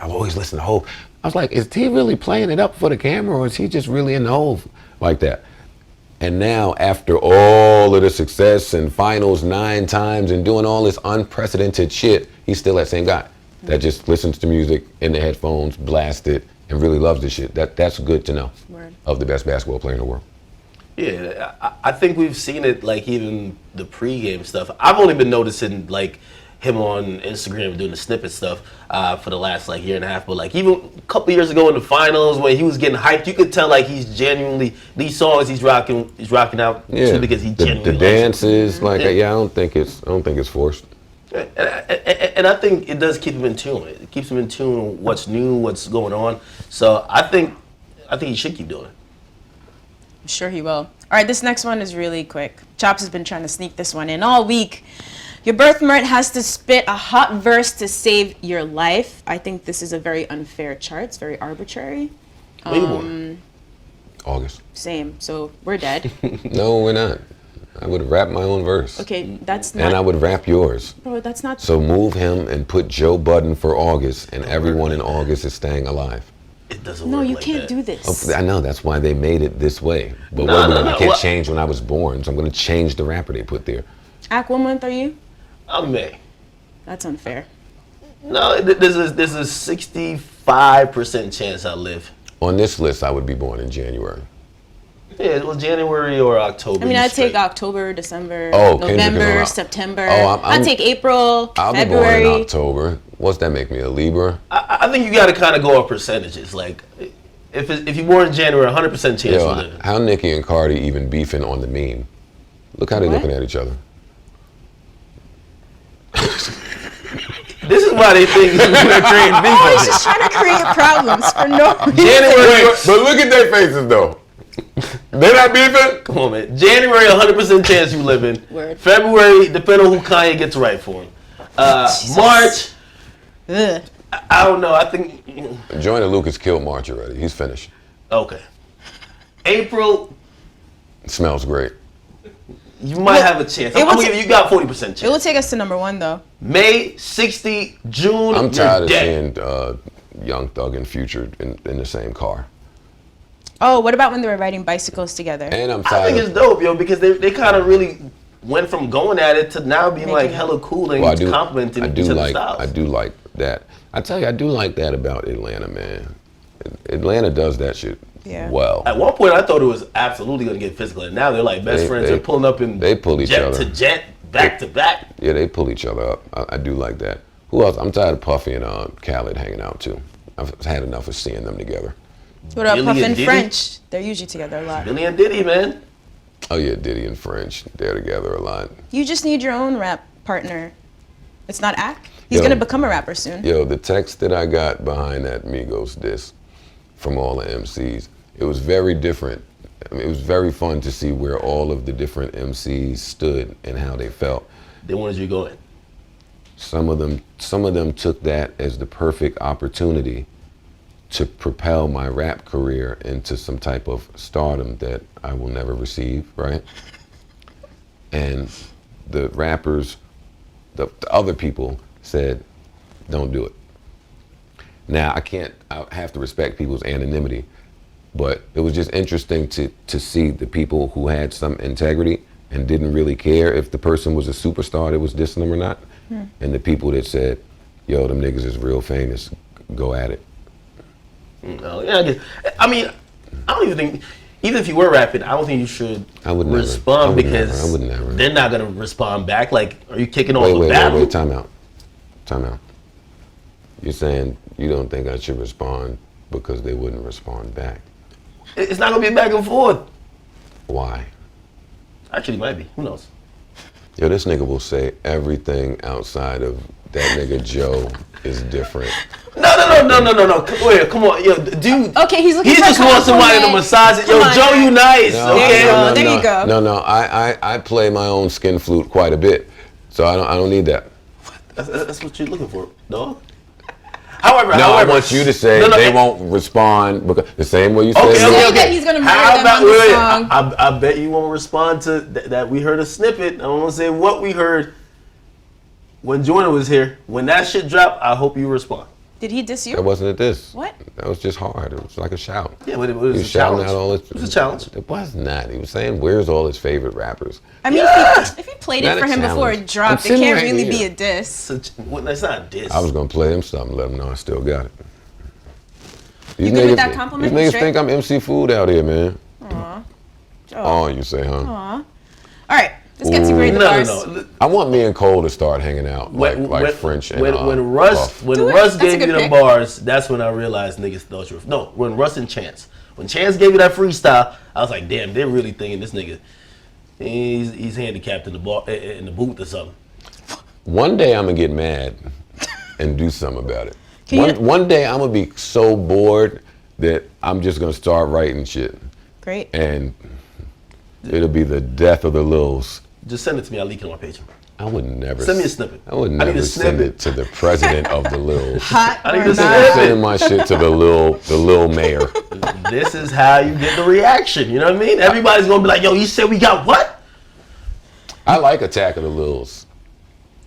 always listen to Hov. I was like, is he really playing it up for the camera, or is he just really in Hov like that? And now, after all of the success and finals 9 times and doing all this unprecedented shit, he's still that same guy that just listens to music in the headphones, blasts it, and really loves this shit. That's good to know. Word. Of the best basketball player in the world. Yeah, I think we've seen it, like even the pregame stuff. I've only been noticing like him on Instagram doing the snippet stuff for the last like year and a half. But like even a couple years ago in the finals when he was getting hyped, you could tell like he's genuinely, these songs he's rocking out too, because he genuinely the dances, like I don't think it's forced. And I think it does keep him in tune. It keeps him in tune with what's new, what's going on. So I think he should keep doing it. I'm sure he will. All right, this next one is really quick. Chops has been trying to sneak this one in all week. Your birthmark has to spit a hot verse to save your life. I think this is a very unfair chart. It's very arbitrary. August. Same. So we're dead. No, we're not. I would rap my own verse. Okay, that's not. And I would rap yours. Bro, that's not. So move him and put Joe Budden for August, and everyone in August is staying alive. It doesn't No, work you like can't that. do this. Oh, I know, that's why they made it this way. But I can't change when I was born, so I'm going to change the rapper they put there. Ak, what month are you? I'm May. That's unfair. No, there's a 65% chance I'll live. On this list, I would be born in January. Yeah, it was January or October. I mean, I'd take October, December, Oh, November, September. Oh, I'd take April, I'll February. be born in October. What's that make me, a Libra? I think you got to kind of go off percentages. Like, if you're born in January, 100% chance you'll live. How Nicki and Cardi even beefing on the meme? Look how they're looking at each other. This is why they think we're creating beef. Always just trying to create problems for no reason. January, But look at their faces, though. They're not beefing? come on, man. January, 100% chance you live in. Word. February, depending on who Kanye gets right for him. March, Ugh. I don't know. I think. Joyner Lucas killed March already. He's finished. Okay. April, It smells great. you might have a chance. I'm gonna give you got 40% chance. It will take us to number 1, though. May, 60, June. I'm tired of dead. seeing Young Thug and Future in the same car. Oh, what about when they were riding bicycles together? And I'm I tired think it's dope, yo, because they kind of really went from going at it to now being like hella cool and complimenting each other's styles. I do like that. I tell you, I do like that about Atlanta, man. Atlanta does that shit well. At one point, I thought it was absolutely going to get physical, and now they're like best friends. They're pulling up in they pull each jet other. to jet, back to back. Yeah, they pull each other up. I do like that. Who else? I'm tired of Puffy and Khaled hanging out too. I've had enough of seeing them together. What about Billy Puff and and Diddy? French? They're usually together a lot. Billy and Diddy, man. Oh yeah, Diddy and French, they're together a lot. You just need your own rap partner. It's not Ak. He's going to become a rapper soon. Yo, the text that I got behind that Migos diss from all the MCs, it was very different. I mean, it was very fun to see where all of the different MCs stood and how they felt. They wanted you going. Some of them took that as the perfect opportunity to propel my rap career into some type of stardom that I will never receive, right? And the rappers, the other people said, don't do it. Now, I have to respect people's anonymity, but it was just interesting to see the people who had some integrity and didn't really care if the person was a superstar that was dissing them or not, and the people that said, yo, them niggas is real famous, go at it. No, yeah, I mean, I don't even think, even if you were rapping, I don't think you should respond because they're not going to respond back. Like, are you kicking off a battle? Wait, time out. You're saying you don't think I should respond because they wouldn't respond back. It's not going to be back and forth. Why? Actually, it might be. Who knows? Yo, this nigga will say everything outside of that nigga Joe is different. No. Wait, come on. Yo, dude. Okay, he's looking He for just wants somebody to massage it. Yo, Joe, you nice. Okay. There you go. No. I play my own skin flute quite a bit, so I don't need that. That's what you're looking for, dog. However, I want you to say they won't respond because the same way you said. Okay. He's gonna murder them on the song. I bet you won't respond to that. We heard a snippet. I don't want to say what we heard when Jordan was here. When that shit dropped, I hope you respond. Did he diss you? That wasn't a diss. What? That was just hard. It was like a shout. Yeah, but it was a challenge. It was a challenge. It was not. He was saying, where's all his favorite rappers? I mean, if he played it for him before it dropped, it can't really be a diss. It's not a diss. I was going to play him something, let him know I still got it. You good with that compliment? These niggas think I'm MC Food out here, man. Aw. Oh, you say, huh? Aw. All right, let's get to grade the bars. No. I want me and Cole to start hanging out like French and when Russ gave you them bars, that's when I realized niggas thought you were. No, when Russ and Chance. When Chance gave you that freestyle, I was like, damn, they're really thinking this nigga, he's handicapped in the booth or something. One day I'm gonna get mad and do something about it. One day I'm gonna be so bored that I'm just gonna start writing shit. Great. And it'll be the death of the Lils. Just send it to me. I'll leak it on my page. I would never send me a snippet. I would never send it to the president of the Lils. Hot or I'm not. Sending my shit to the Lil mayor. This is how you get the reaction. You know what I mean? Everybody's gonna be like, "Yo, you said we got what?" I like Attack of the Lils.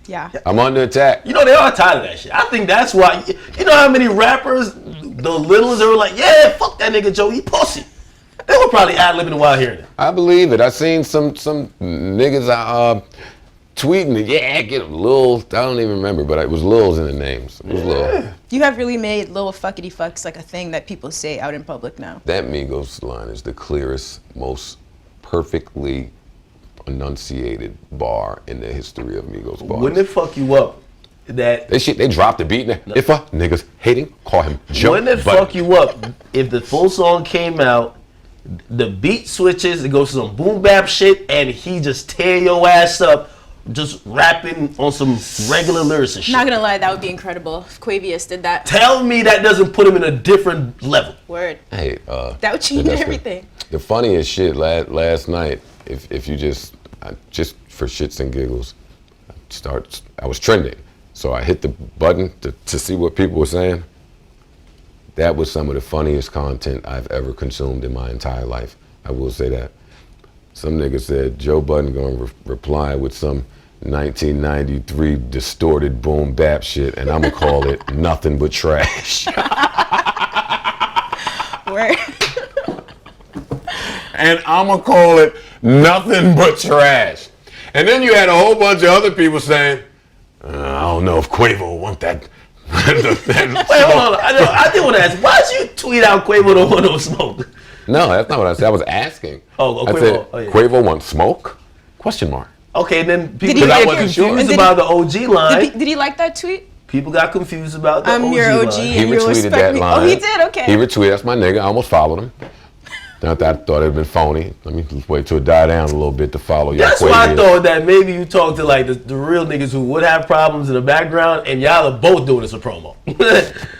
Yeah. I'm under attack. You know, they are tired of that shit. I think that's why. You know how many rappers, the littles, they were like, "Yeah, fuck that nigga Joe, he pussy." They were probably ad-libbing while hearing it. I believe it. I seen some niggas tweeting it. Yeah, get them Lil. I don't even remember, but it was Lil's in the names. It was Lil. You have really made little fuckity fucks like a thing that people say out in public now. That Migos line is the clearest, most perfectly enunciated bar in the history of Migos bars. Wouldn't it fuck you up that they dropped the beat? If a nigga's hating, call him Joe. Wouldn't it fuck you up if the full song came out, the beat switches, it goes to some boom bap shit, and he just tear your ass up, just rapping on some regular lyrics and shit? Not gonna lie, that would be incredible if Quavius did that. Tell me that doesn't put him in a different level. Word. Hey, that would change everything. The funniest shit last night, if you just for shits and giggles, I was trending, so I hit the button to see what people were saying. That was some of the funniest content I've ever consumed in my entire life. I will say that. Some nigga said Joe Budden gonna reply with some 1993 distorted boom bap shit, and I'm gonna call it nothing but trash. Word. And I'm gonna call it nothing but trash. And then you had a whole bunch of other people saying, I don't know if Quavo want that. Wait, hold on. I did want to ask, why'd you tweet out Quavo don't want no smoke? No, that's not what I said. I was asking. Oh, I Quavo. said, Quavo wants smoke? Question mark. Okay, then people Did he got like confused about the OG line. Did he like that tweet? People got confused about the OG line. I'm your OG He and you retweeted respect that me. line. Oh, he did? Okay. He retweeted. That's my nigga. I almost followed him. I thought it had been phony. Let me just wait till it die down a little bit to follow y'all. That's why I thought that maybe you talk to like the real niggas who would have problems in the background, and y'all are both doing this a promo.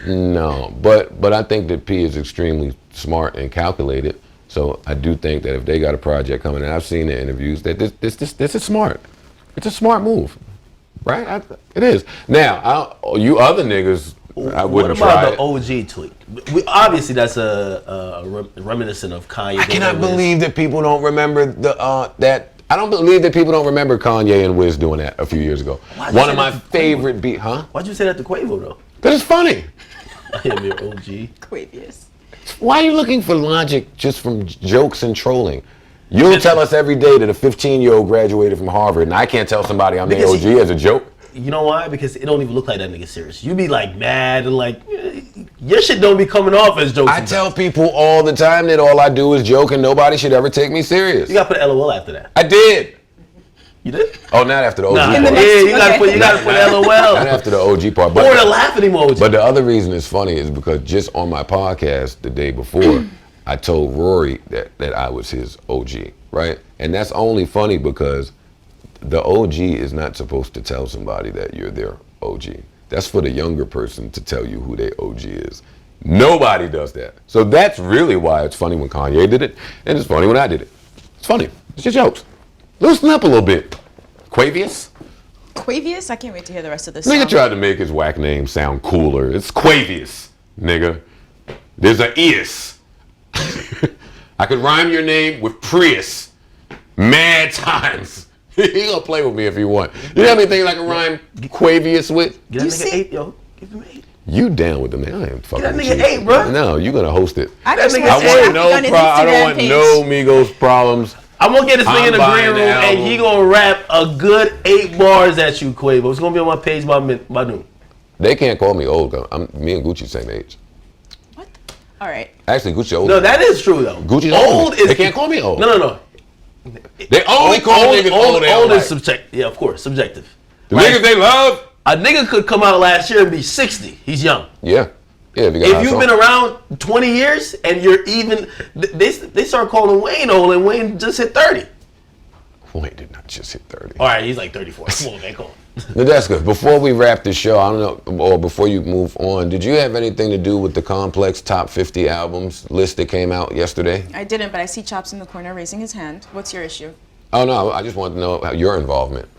No, but I think that P is extremely smart and calculated. So I do think that if they got a project coming, and I've seen the interviews, that this is smart. It's a smart move, right? It is. Now, you other niggas, I wouldn't try it. What about the OG tweet? Obviously, that's a reminiscent of Kanye. I cannot believe that people don't remember that. I don't believe that people don't remember Kanye and Wiz doing that a few years ago. One of my favorite beats, huh? Why'd you say that to Quavo though? Because it's funny. I am your OG. Quavius. Why are you looking for logic just from jokes and trolling? You'll tell us every day that a 15-year-old graduated from Harvard, and I can't tell somebody I'm the OG as a joke. You know why? Because it don't even look like that nigga serious. You be like mad and like, your shit don't be coming off as jokes. I tell people all the time that all I do is joke and nobody should ever take me serious. You gotta put LOL after that. I did. You did? Oh, not after the OG part. Yeah, you gotta put LOL. Not after the OG part. Or the laughing emoji. But the other reason it's funny is because just on my podcast the day before, I told Rory that I was his OG, right? And that's only funny because the OG is not supposed to tell somebody that you're their OG. That's for the younger person to tell you who their OG is. Nobody does that. So that's really why it's funny when Kanye did it, and it's funny when I did it. It's funny. It's just jokes. Loosen up a little bit. Quavious? Quavious? I can't wait to hear the rest of this Nigga song. tried to make his whack name sound cooler. It's Quavious, nigga. There's a Eus. I could rhyme your name with Prius mad times. He gonna play with me if you want. You have anything like a rhyme Quavious with? Get that nigga 8, yo. Give him 8. You down with the man? I ain't fucking Get that with nigga you. 8, bro. No, you gonna host it. I just That want nigga to said- I don't want no Migos problems. I'm gonna get this nigga in the buying green the room and album. he gonna rap a good 8 bars at you, Quavo. It's gonna be on my page by noon. They can't call me old. Me and Gucci same age. What? All right. Actually, Gucci older. No, that is true though. Gucci's old older. is They can't call me old. No. They only call niggas old. Old is subjective. Yeah, of course, subjective. The Like, niggas they love. a nigga could come out last year and be 60. He's young. Yeah. If If you've been around 20 years and you're even, they start calling Wayne old, and Wayne just hit 30. Wayne did not just hit 30. All right, he's like 34. Come on, man, come on. Nadeska, before we wrap this show, I don't know, or before you move on, did you have anything to do with the Complex Top 50 Albums list that came out yesterday? I didn't, but I see Chops in the corner raising his hand. What's your issue? Oh, no, I just wanted to know your involvement.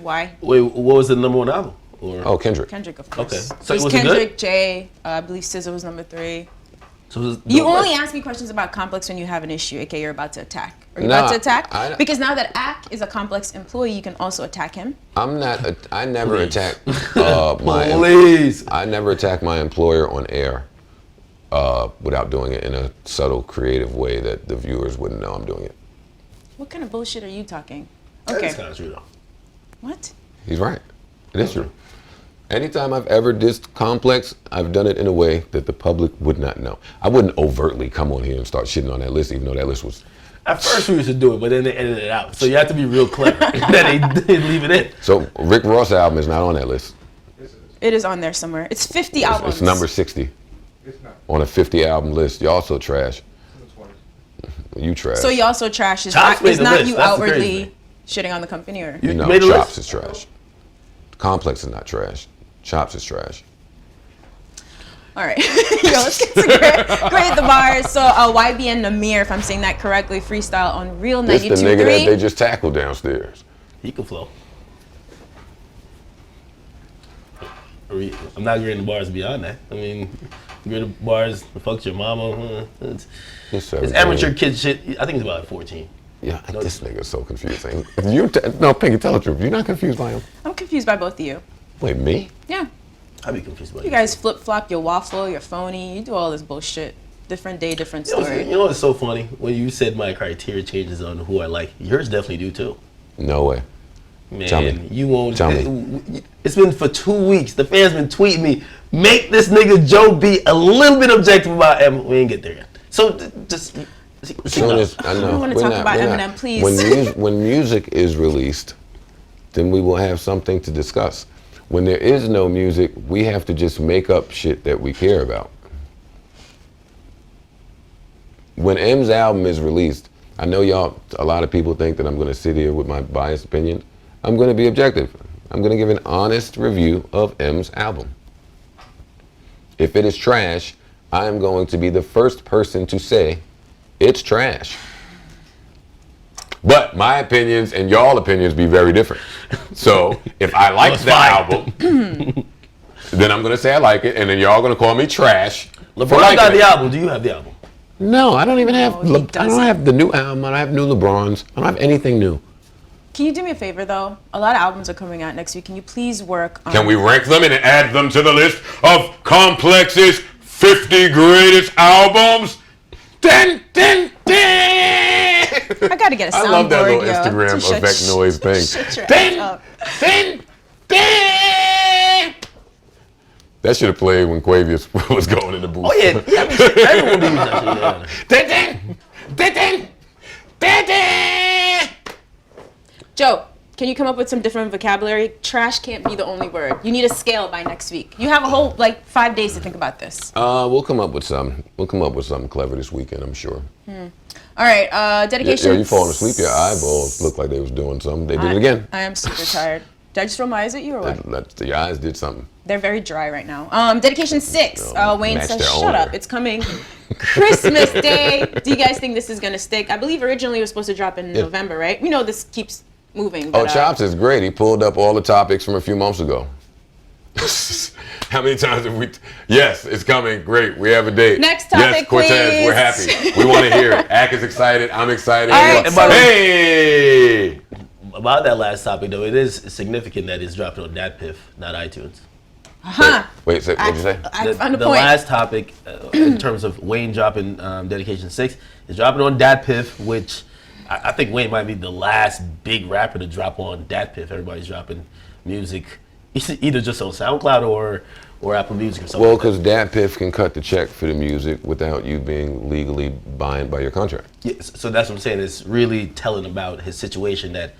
Why? Wait, what was the #1 album? Oh, Kendrick. Kendrick, of course. Okay. So So it was was it good? Kendrick, Jay, I believe SZA was number 3. So it was You dope. only ask me questions about Complex when you have an issue, aka you're about to attack. Are you Nah, about to attack? because now that Ack is a Complex employee, you can also attack him. I'm not, I never Please. attack Please. I never attack my employer on air without doing it in a subtle, creative way that the viewers wouldn't know I'm doing it. What kind of bullshit are you talking? That's Okay. kind of true though. What? He's right. It is true. Anytime I've ever dissed Complex, I've done it in a way that the public would not know. I wouldn't overtly come on here and start shitting on that list, even though that list was... At first we used to do it, but then they edited it out. So you have to be real clever that they leave it in. So Rick Ross' album is not on that list. It is on there somewhere. It's 50 albums. It's number 60 on a 50 album list. Y'all also trash. You trash. So you also trash. It's Chops not, made it's the not list. you That's the crazy outwardly thing. shitting on the company, or You no, made a Chops list? is trash. Complex is not trash. Chops is trash. all right. Yo, let's get to grade the bars. So YBN Namir, if I'm saying that correctly, freestyle on Real This the nigga that 92.3. they just tackled downstairs. He can flow. I'm not grading the bars beyond that. I mean, grade the bars, fuck your mama. It's He's amateur kid shit. I think it's about 14. Yeah, this nigga's so confusing. No, Pinky, tell the truth. You're not confused by him? I'm confused by both of you. Wait, me? Yeah. I'd be confused about You guys flip flop, your waffle, your phony. You do all this bullshit. Different day, different You story. know what's so funny? When you said my criteria changes on who I like, yours definitely do too. No way. Man, Tell me. you won't. Tell me. It's been for 2 weeks. The fans been tweeting me, make this nigga Joe be a little bit objective about Eminem. We ain't get there yet. So just. Soon as, I know. don't wanna we're talk not- about we're Eminem, not. please. When music is released, then we will have something to discuss. When there is no music, we have to just make up shit that we care about. When M's album is released, I know a lot of people think that I'm going to sit here with my biased opinion. I'm going to be objective. I'm going to give an honest review of M's album. If it is trash, I am going to be the first person to say it's trash. But my opinions and y'all opinions be very different. So if I like the album, then I'm going to say I like it, and then y'all going to call me trash. for LeBron liking got it. the album. Do you have the album? No, I don't even have. No, he I don't doesn't. have the new album. I don't have new LeBrons. I don't have anything new. Can you do me a favor though? A lot of albums are coming out next week. Can you please work on... Can we rank them and add them to the list of Complex's 50 greatest albums? Dun, dun, dun. I gotta get a soundboard. I love that little yo, Instagram to effect noise thing. Shut your ass Ding, up. ding, ding. That should have played when Quavius was going in the booth. Oh yeah, everyone be using that shit. Ding, ding, ding, ding, ding, ding. Joe, can you come up with some different vocabulary? Trash can't be the only word. You need a scale by next week. You have a whole 5 days to think about this. We'll come up with some. We'll come up with something clever this weekend, I'm sure. All right, dedication. Yeah, you falling asleep? Your eyeballs looked like they was doing something. They did it again. I am super tired. Did I just roll my eyes at you or what? Your eyes did something. They're very dry right now. Dedication 6. Wayne match says, their shut owner. up. It's coming. Christmas Day. Do you guys think this is going to stick? I believe originally it was supposed to drop in November, right? We know this keeps moving. But, Chops is great. He pulled up all the topics from a few months ago. How many times have we? Yes, it's coming. Great. We have a date. Next topic, yes, Cortez, please. we're happy. We want to hear it. Ak is excited. I'm excited. All right, so- Hey! About that last topic though, it is significant that it's dropping on DatPiff, not iTunes. Huh. Wait, what'd you say? I found a The point. last topic, in terms of Wayne dropping Dedication 6, is dropping on DatPiff, which I think Wayne might be the last big rapper to drop on DatPiff. Everybody's dropping music either just on SoundCloud or Apple Music or something. Well, like that. because DatPiff can cut the check for the music without you being legally bound by your contract. Yeah, so that's what I'm saying. It's really telling about his situation that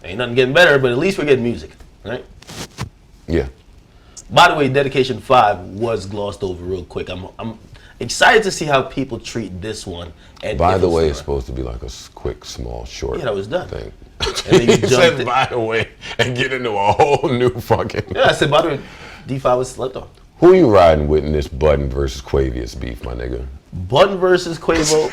ain't nothing getting better, but at least we're getting music, right? Yeah. By the way, Dedication 5 was glossed over real quick. I'm excited to see how people treat this one. And By if the way, not- it's supposed to be like a quick, small, short Yeah, that was done. thing. And then you It jumped says it. by the way and get into a whole new fucking. Yeah, I said, by the way, D5 was slept on. Who you riding with in this Budden versus Quavius beef, my nigga? Budden versus Quavo.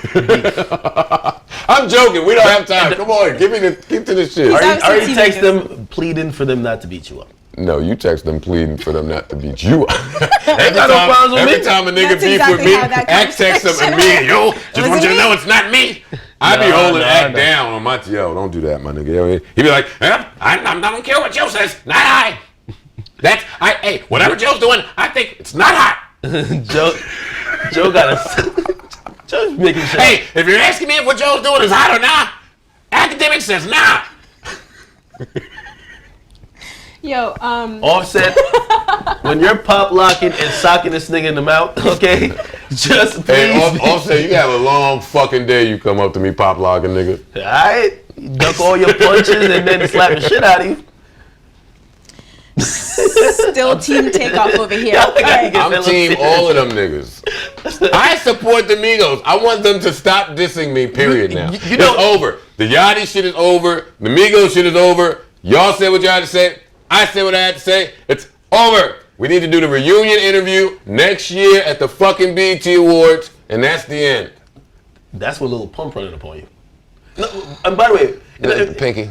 I'm joking. We don't have time. Come on, get to this shit. He's I already obviously text teenagers. them pleading for them not to beat you up. No, you text them pleading for them not to beat you up. Ain't got no problems with every me. time a nigga That's beef exactly with me, how that Ak text them conversation immediately. Yo, just Was want it you to me? know it's not me. I be No, holding no, Ak no. down on my yo. Don't do that, my nigga. He be like, I don't care what Joe says. Not I. Hey, whatever Joe's doing, I think it's not hot. Joe got a. Joe's making sure. Hey, if you're asking me if what Joe's doing is hot or not, academic says nah. Yo, Offset, when you're pop locking and socking this nigga in the mouth, okay? Just please. Hey, Offset, you have a long fucking day. You come up to me, pop locking, nigga. Alright? Duck all your punches and then slap the shit out of you. still team takeoff over here. Y'all All gotta right. get- I'm team all of them niggas. I support the Migos. I want them to stop dissing me, period, now. You It's know- over. The Yachty shit is over. The Migos shit is over. Y'all said what y'all had to say. I said what I had to say. It's over. We need to do the reunion interview next year at the fucking BET Awards, and that's the end. That's what Lil Pump running upon you. No, and by the way, Pinky.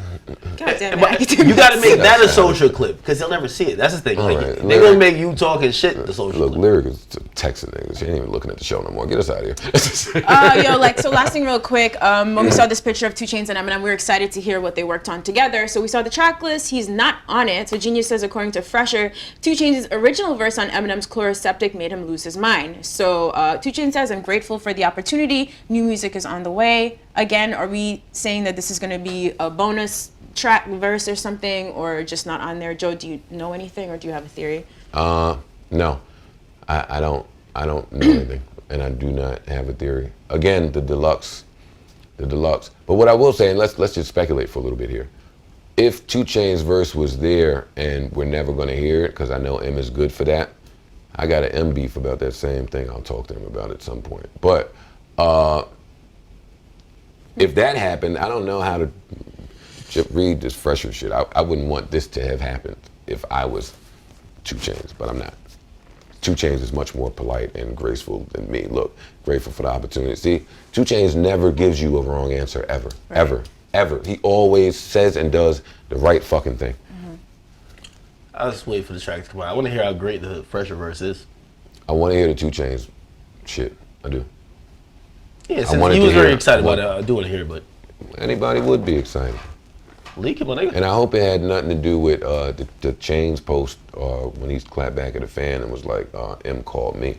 God damn it. but academic. you gotta make that a That's social clip, because they'll never see it. That's the thing. All Like, right, they're gonna make you talking shit the social Look, clip. Lyric is texting niggas. She ain't even looking at the show no more. Get us out of here. So last thing real quick, when we saw this picture of 2 Chainz and Eminem, we were excited to hear what they worked on together. So we saw the track list. He's not on it. So Genius says, according to Fresher, 2 Chainz' original verse on Eminem's Chloroseptic made him lose his mind. So 2 Chainz says, I'm grateful for the opportunity. New music is on the way. Again, are we saying that this is going to be a bonus track verse or something, or just not on there? Joe, do you know anything, or do you have a theory? No, I don't know anything, and I do not have a theory. Again, the deluxe. But what I will say, and let's just speculate for a little bit here. If 2 Chainz verse was there and we're never going to hear it, because I know M is good for that, I got an M beef about that same thing. I'll talk to him about it at some point. But if that happened, I don't know how to read this Fresher shit. I wouldn't want this to have happened if I was 2 Chainz, but I'm not. 2 Chainz is much more polite and graceful than me. Look, grateful for the opportunity. See, 2 Chainz never gives you a wrong answer, ever, ever. He always says and does the right fucking thing. I'll just wait for the track to come out. I want to hear how great the Fresher verse is. I want to hear the 2 Chainz shit. I do. Yeah, wanted since he to was hear very it. excited about it. I do want to hear it, but Anybody would be excited. leak it, my nigga. And I hope it had nothing to do with the Chainz post when he clapped back at a fan and was like, M called me.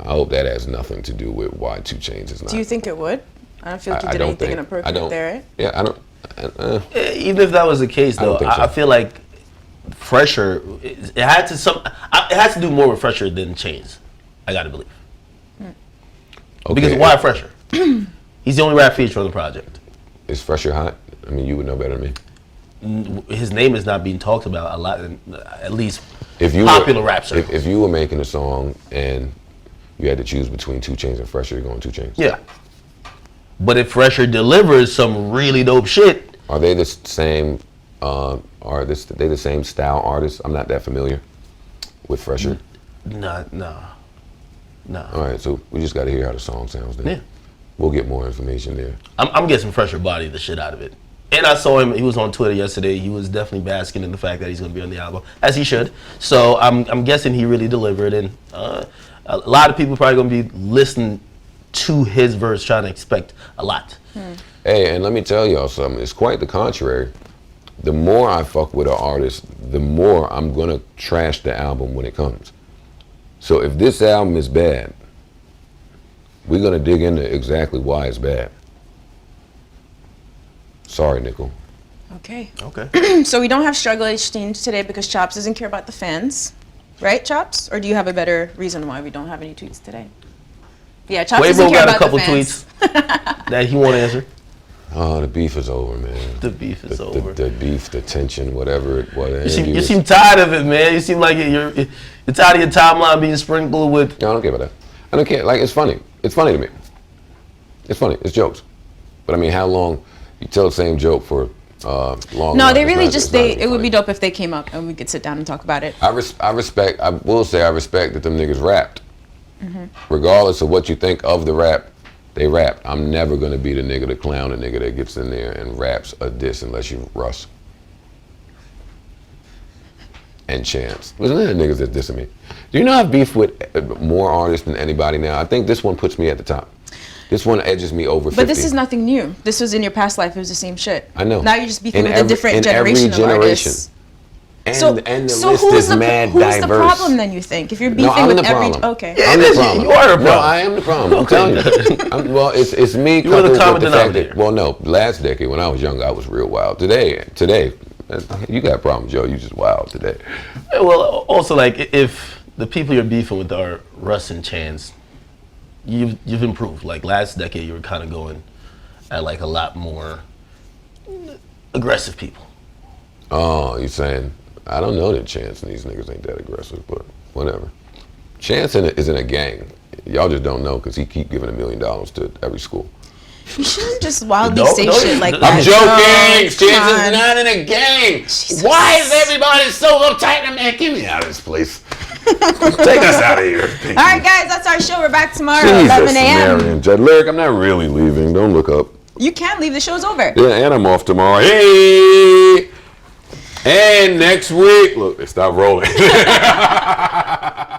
I hope that has nothing to do with why 2 Chainz is not. Do you think it would? I don't feel like you did anything inappropriate there, right? Yeah, I don't. Even if that was the case, though, don't think so. I feel like Fresher, it had to do more with Fresher than Chains. I gotta believe. Okay. Because why Fresher? He's the only rap feature on the project. Is Fresher hot? I mean, you would know better than me. His name is not being talked about a lot, at least If you popular were, rap circles. if you were making a song and you had to choose between 2 Chainz and Fresher, you're going 2 Chainz. Yeah. But if Fresher delivers some really dope shit, Are they the same artists? Are they the same style artists? I'm not that familiar with Fresher. nah. All right, so we just got to hear how the song sounds then. Yeah. We'll get more information there. I'm guessing Fresher bodied the shit out of it. And I saw him, he was on Twitter yesterday, he was definitely basking in the fact that he's going to be on the album, as he should. So I'm guessing he really delivered, and a lot of people probably going to be listening to his verse trying to expect a lot. Hey, and let me tell y'all something. It's quite the contrary. The more I fuck with an artist, the more I'm going to trash the album when it comes. So if this album is bad, we're going to dig into exactly why it's bad. Sorry, Nickel. Okay. Okay. So we don't have Struggle Exchange today because Chops doesn't care about the fans. Right, Chops? Or do you have a better reason why we don't have any tweets today? Yeah, Chops doesn't Quavo care got a about couple the fans. tweets that he won't answer. Oh, the beef is over, man. The beef is over. The beef, the tension, whatever it was. You seem tired of it, man. You seem like you're tired of your timeline being sprinkled with. No, I don't care about that. I don't care. Like, it's funny. It's funny to me. It's funny. It's jokes. But I mean, how long you tell the same joke for long? No, enough, they it's really not- just it's not even it would funny. be dope if they came up and we could sit down and talk about it. I respect. I will say I respect that them niggas rapped. Regardless of what you think of the rap, they rapped. I'm never gonna be the nigga, the clown, the nigga that gets in there and raps a diss unless you Russ and Chance. Wasn't there niggas that dissing me? Do you know I have beef with more artists than anybody now? I think this one puts me at the top. This one edges me over 50. But this is nothing new. This was in your past life. It was the same shit. I know. Now you're just beefing In with a different every generation of artists. And So the list who's is the mad who's diverse. the problem then? You think if you're beefing I'm with the every problem. okay? I'm the problem. You are the No, problem. I am the problem. I'm telling you. Well, it's me. You are the coupled common with the fact denominator. that, well, no, last decade when I was young, I was real wild. Today, you got problems, Joe. You just wild today. Yeah, well, also like if the people you're beefing with are Russ and Chance, you've improved. Like last decade, you were kind of going at like a lot more aggressive people. Oh, you saying? I don't know that Chance and these niggas ain't that aggressive, but whatever. Chance is in a gang. Y'all just don't know because he keep giving $1 million to every school. You shouldn't just wildly No, say no, shit like I'm that. I'm joking. No, Chance come on. is not in a gang. Jesus. Why is everybody so uptight? Man, get me out of this place. Take us out of here. All right, guys, that's our show. We're back tomorrow, Jesus, 11 a.m. Marion. Judd Lyric, I'm not really leaving. Don't look up. You can't leave. The show's over. Yeah, and I'm off tomorrow. Hey! And next week, look, they stopped rolling.